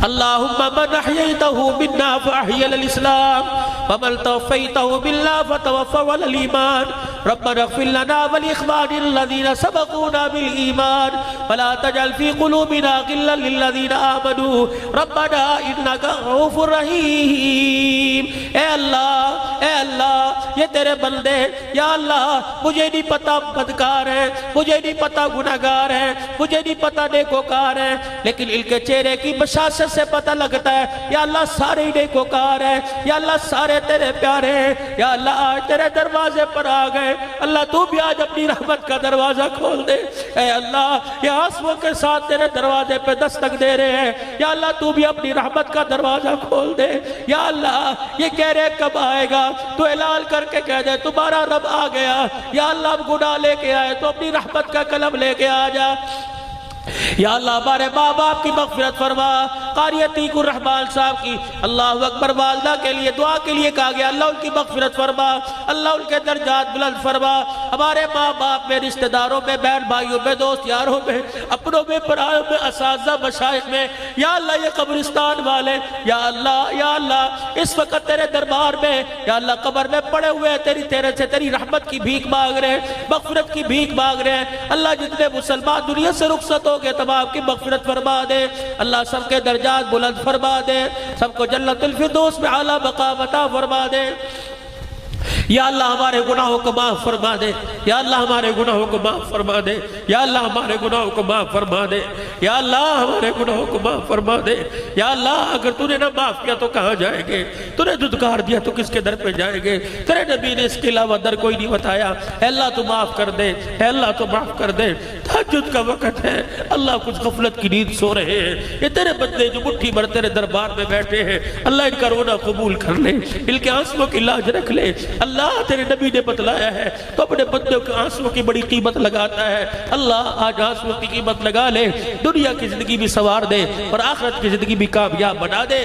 اللهم من أحييته منا فأحيي الإسلام ومن توفيته منا فتوفى على الإيمان۔ ربنا اغفر لنا ولإخواننا الذين سبقونا بالإيمان ولا تجعل في قلوبنا غلا للذين آمنوا ربنا إنك رؤوف رحيم۔ اے اللہ یہ تیرے بندے، یا اللہ مجھے نہیں پتا بدکار ہے، مجھے نہیں پتا گناہگار ہے، مجھے نہیں پتا نیکوکار ہے، لیکن ان کے چہرے کی بشاشت سے پتہ لگتا ہے یا اللہ سارے نیکوکار ہیں، یا اللہ سارے تیرے پیارے ہیں، یا اللہ آج تیرے دروازے پر آ گئے، اللہ تو بھی آج اپنی رحمت کا دروازہ کھول دے۔ اے اللہ یہ آنسوؤں کے ساتھ تیرے دروازے پہ دستک دے رہے ہیں، یا اللہ تو بھی اپنی رحمت کا دروازہ کھول دے۔ یا اللہ یہ کہہ رہے کب آئے گا، تو اعلان کر کے کہہ دے تمہارا رب آ گیا، یا اللہ اب گناہ لے کے آئے تو اپنی رحمت کا قلم لے کے آ جا۔ یا اللہ ہمارے ماں باپ کی مغفرت فرما، قاری عتیق الرحمان صاحب کی اللہ اکبر والدہ کے لیے دعا کے لیے کہا گیا، اللہ ان کی مغفرت فرما، اللہ ان کے درجات بلند فرما، ہمارے ماں باپ میں، رشتہ داروں میں، بہن بھائیوں میں، دوست یاروں میں، اپنوں میں، پرایوں میں، اساتذہ مشائخ میں، یا اللہ یہ قبرستان والے، یا اللہ اس وقت تیرے دربار میں یا اللہ قبر میں پڑے ہوئے تیرے سے تیری رحمت کی بھیک مانگ رہے ہیں، مغفرت کی بھیک مانگ رہے ہیں، اللہ جتنے مسلمان دنیا سے رخصت ہو گئے تمام کی مغفرت فرما دے، اللہ سب کے درجات بلند فرما دے، سب کو جنت الفردوس میں اعلیٰ مقام عطا فرما دے۔ یا اللہ ہمارے گناہوں کو معاف فرما دے، یا اللہ ہمارے گناہوں کو معاف فرما دے، یا اللہ ہمارے گناہوں کو معاف فرما دے، یا اللہ ہمارے گناہوں کو معاف فرما دے۔ یا اللہ اگر تو نے نہ معاف کیا تو کہاں جائیں گے، تو نے دھتکار دیا تو کس کے در پہ جائیں گے، تیرے نبی نے اس کے علاوہ در کوئی نہیں بتایا۔ اے اللہ تو معاف کر دے، اے اللہ تو معاف کر دے۔ تہجد کا وقت ہے، اللہ کچھ غفلت کی نیند سو رہے ہیں، یہ تیرے بندے جو مٹھی بھر تیرے دربار میں بیٹھے ہیں، اللہ ان کا رونا قبول کر لے، ان کے آنسوؤں کی لاج رکھ لے۔ اللہ تیرے نبی نے بتلایا ہے تو اپنے بندوں کے آنسوؤں کی بڑی قیمت لگاتا ہے، اللہ آج آنسوؤں کی قیمت لگا لے، دنیا کی زندگی بھی سوار دے اور آخرت کی زندگی بھی کامیاب بنا دے۔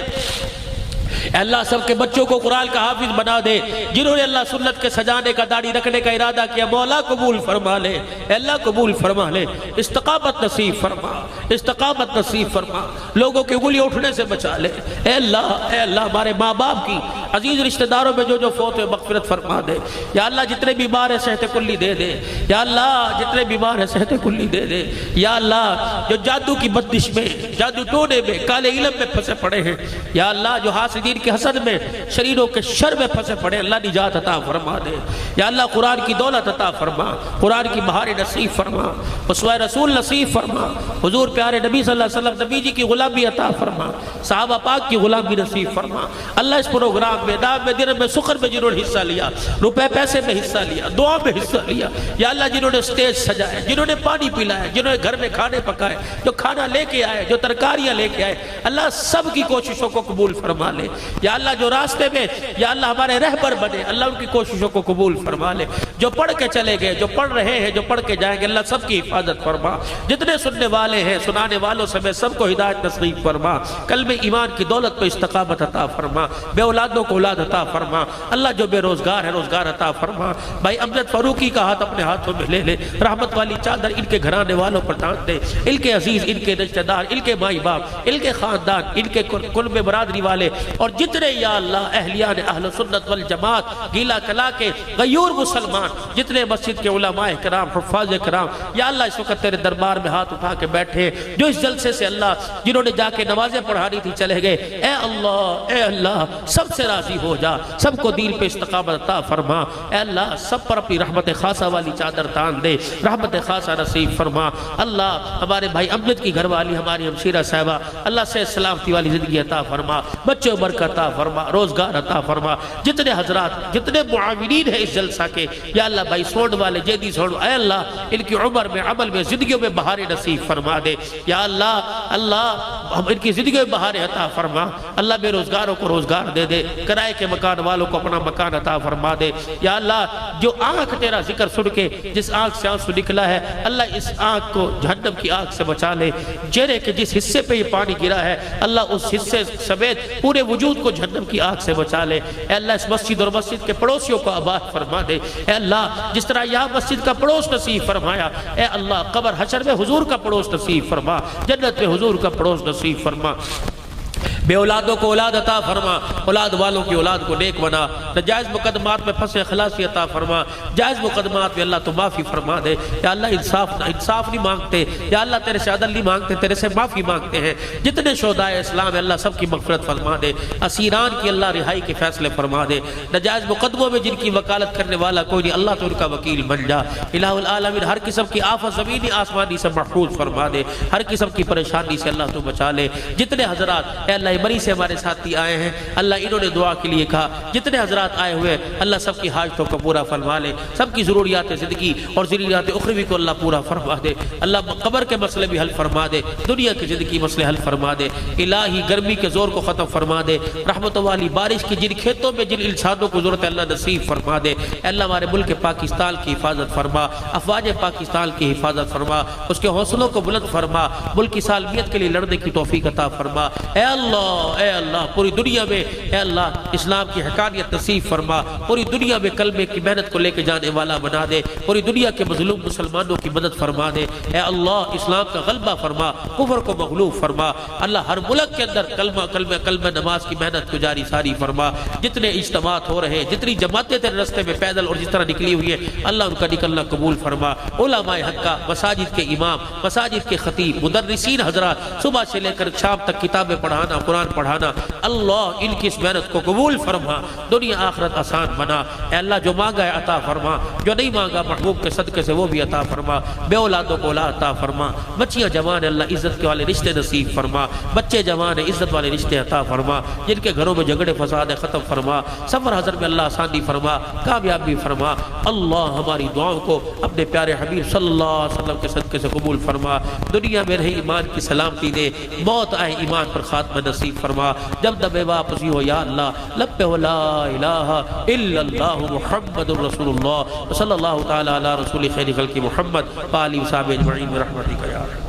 اے اللہ سب کے بچوں کو قرآن کا حافظ بنا دے، جنہوں نے اللہ سنت کے سجانے کا داڑھی رکھنے کا ارادہ کیا، مولا قبول فرما لے، اے اللہ قبول فرما لے، استقامت نصیب فرما، استقامت نصیب فرما، لوگوں کے انگلیاں اٹھنے سے بچا لے۔ اے اللہ ہمارے ماں باپ کی، عزیز رشتہ داروں میں جو فوت ہوئے مغفرت فرما دے، یا اللہ جتنے بیمار ہیں صحت کلی دے دے، یا اللہ جتنے بیمار ہیں صحت کلی دے دے، یا اللہ جو جادو کی بندش میں، جادو ٹونے میں، کالے علم میں پھنسے پڑے ہیں، یا اللہ جو حاسدین کے حسد میں، شریروں کے شر میں پھنسے پڑے، اللہ نجات عطا فرما دے، یا اللہ قرآن کی دولت عطا فرما، قرآن کی بہار نصیب فرما، اسوہ رسول نصیب فرما، حضور پیارے نبی صلی اللہ علیہ وسلم نبی جی کی غلامی عطا فرما، صحابہ پاک کی غلامی نصیب فرما۔ اللہ اس پروگرام میں، نام میں، دن میں، سخر میں جنہوں نے حصہ لیا، روپے پیسے میں حصہ لیا، دعا میں حصہ لیا، یا اللہ جنہوں نے سٹیج سجائے، جنہوں نے پانی پلائے، جنہوں نے گھر میں کھانے پکائے، جو کھانا لے کے آئے، جو ترکاریاں لے کے آئے، اللہ سب کی کوششوں کو قبول فرما لے، یا اللہ جو راستے میں، یا اللہ ہمارے رہبر بنے، اللہ ان کی کوششوں کو قبول فرما لے، جو پڑھ کے چلے گئے، جو پڑھ رہے ہیں، جو پڑھ کے جائیں گے، اللہ سب کی حفاظت فرما، جتنے سننے والے ہیں، سنانے والوں سمیت سب کو ہدایت نصیب فرما، قلب ایمان کی دولت پہ استقامت عطا فرما، بے اولادوں کو اولاد عطا فرما، اللہ جو بے روزگار ہے روزگار عطا فرما۔ بھائی امجد فاروقی کا ہاتھ اپنے ہاتھوں میں لے لے، رحمت والی چادر ان کے گھرانے والوں پر ڈال دے، ان کے عزیز، ان کے رشتہ دار، ان کے مائی باپ، ان کے خاندان، ان کے قرب برادری والے، اور جتنے یا اللہ اہلیان اہل سنت والجماعت گیلا کلا کے غیور مسلمان، جتنے مسجد کے علماء کرام، حفاظ کرام، یا اللہ اس وقت تیرے دربار میں ہاتھ اٹھا کے بیٹھے، جو اس جلسے سے اللہ جنہوں نے جا کے نمازیں پڑھانی تھی چلے گئے، اے اللہ سب سے راضی ہو جا، سب کو دین پہ استقامت عطا فرما، اے اللہ سب پر اپنی رحمت خاصہ والی چادر تان دے، رحمت خاصہ نصیب فرما۔ اللہ ہمارے بھائی امجد کی گھر والی ہماری ہمشیرہ صاحبہ، اللہ سے سلامتی والی زندگی عطا فرما، بچوں برکت عطا فرما، روزگار عطا فرما، جتنے حضرات، جتنے معاونین ہیں اس جلسہ کے، یا اللہ بھائی سوڑ والے، جیدی سوڑ، اے اللہ ان کی عمر میں، عمل میں، زندگیوں میں بہار نصیب فرما دے، یا اللہ ان کی زندگیوں میں بہار عطا فرما، اللہ بے روزگاروں کو روزگار دے دے، کرائے کے مکان والوں کو اپنا مکان عطا فرما دے، یا اللہ جو آنکھ تیرا ذکر سن کے جس آنکھ سے آنسو نکلا ہے، اللہ اس آنکھ کو جہنم کی آنکھ سے بچا لے، چہرے کے جس حصے پہ یہ پانی گرا ہے اللہ اس حصے سمیت پورے وجود کو جہنم کی آنکھ سے بچا لے، اے اللہ اس مسجد اور مسجد کے پڑوسیوں کو آباد فرما دے، اے اللہ جس طرح یہاں مسجد کا پڑوس نصیب فرمایا، اے اللہ قبر حشر میں حضور کا پڑوس نصیب فرما، جنت میں حضور کا پڑوس نصیب فرما، بے اولادوں کو اولاد عطا فرما، اولاد والوں کی اولاد کو نیک بنا، ناجائز مقدمات میں پھنسے خلاصی عطا فرما، جائز مقدمات میں اللہ تو معافی فرما دے، یا اللہ انصاف نہیں مانگتے، یا اللہ تیرے سے عدل نہیں مانگتے، تیرے سے معافی مانگتے ہیں، جتنے شہداء اسلام ہے اللہ سب کی مغفرت فرما دے، اسیران کی اللہ رہائی کے فیصلے فرما دے، ناجائز مقدموں میں جن کی وکالت کرنے والا کوئی نہیں اللہ تو ان کا وکیل بن جا، الہ العالمین ہر قسم کی آفت زمینی آسمانی سے محفوظ فرما دے، ہر قسم کی پریشانی سے اللہ تو بچا لے، جتنے حضرات اے اللہ مری سے ہمارے ساتھی آئے ہیں اللہ انہوں نے دعا کے لیے کہا، جتنے حضرات آئے ہوئے اللہ سب کی حاجتوں کو پورا فرما لے، سب کی ضروریات زندگی اور ضروریات اخروی کو اللہ پورا فرما دے، اللہ قبر کے مسئلے بھی حل فرما دے، دنیا کی زندگی مسئلے حل فرما دے، الہی گرمی کے زور کو ختم فرما دے، رحمت والی بارش کی جن کھیتوں میں جن انسانوں کو ضرورت ہے اللہ نصیب فرما دے، اللہ ہمارے ملک پاکستان کی حفاظت فرما، افواج پاکستان کی حفاظت فرما، اس کے حوصلوں کو بلند فرما، ملک کی سالمیت کے لیے لڑنے کی توفیق عطا فرما، اے اللہ پوری دنیا میں اے اللہ اسلام کی حقانیت نصیب فرما، پوری دنیا میں کلمے کی محنت کو لے کے جانے والا بنا دے، پوری دنیا کے مظلوم مسلمانوں کی مدد فرما دے، اے اللہ اسلام کا غلبہ فرما، کفر کو مغلوب فرما، اللہ ہر ملک کے اندر کلمہ نماز کی محنت کو جاری ساری فرما، جتنے اجتماعات ہو رہے ہیں، جتنی جماعتیں تیرے رستے میں پیدل اور جس طرح نکلی ہوئی ہیں اللہ ان کا نکلنا قبول فرما، علماء حقہ، مساجد کے امام، مساجد کے خطیب، مدرسین حضرات صبح سے لے کر شام تک کتابیں پڑھانا، قرآن قرآن پڑھانا، اللہ ان کی اس محنت کو قبول فرما، دنیا آخرت آسان بنا، اے اللہ جو مانگا ہے عطا فرما، جو نہیں مانگا محبوب کے صدقے سے وہ بھی عطا فرما، بے اولادوں کو اولاد عطا فرما، بچیاں جوان اللہ عزت کے والے رشتے نصیب فرما، بچے جوان عزت والے رشتے عطا فرما، جن کے گھروں میں جھگڑے فساد ختم فرما، سفر حضر میں اللہ آسانی فرما، کامیابی فرما، اللہ ہماری دعاؤں کو اپنے پیارے حبیب صلی اللہ علیہ وسلم کے صدقے سے قبول فرما، دنیا میں رہی ایمان کی سلامتی دے، موت آئے ایمان پر خاتمہ نصیب فرما، جب دبے واپسی ہو یا اللہ لب پہ ہو لا الہ الا اللہ محمد رسول اللہ صلی اللہ تعالی علی رسول خیر خلق محمد وآلہ وصحبہ اجمعین برحمتک یا رب۔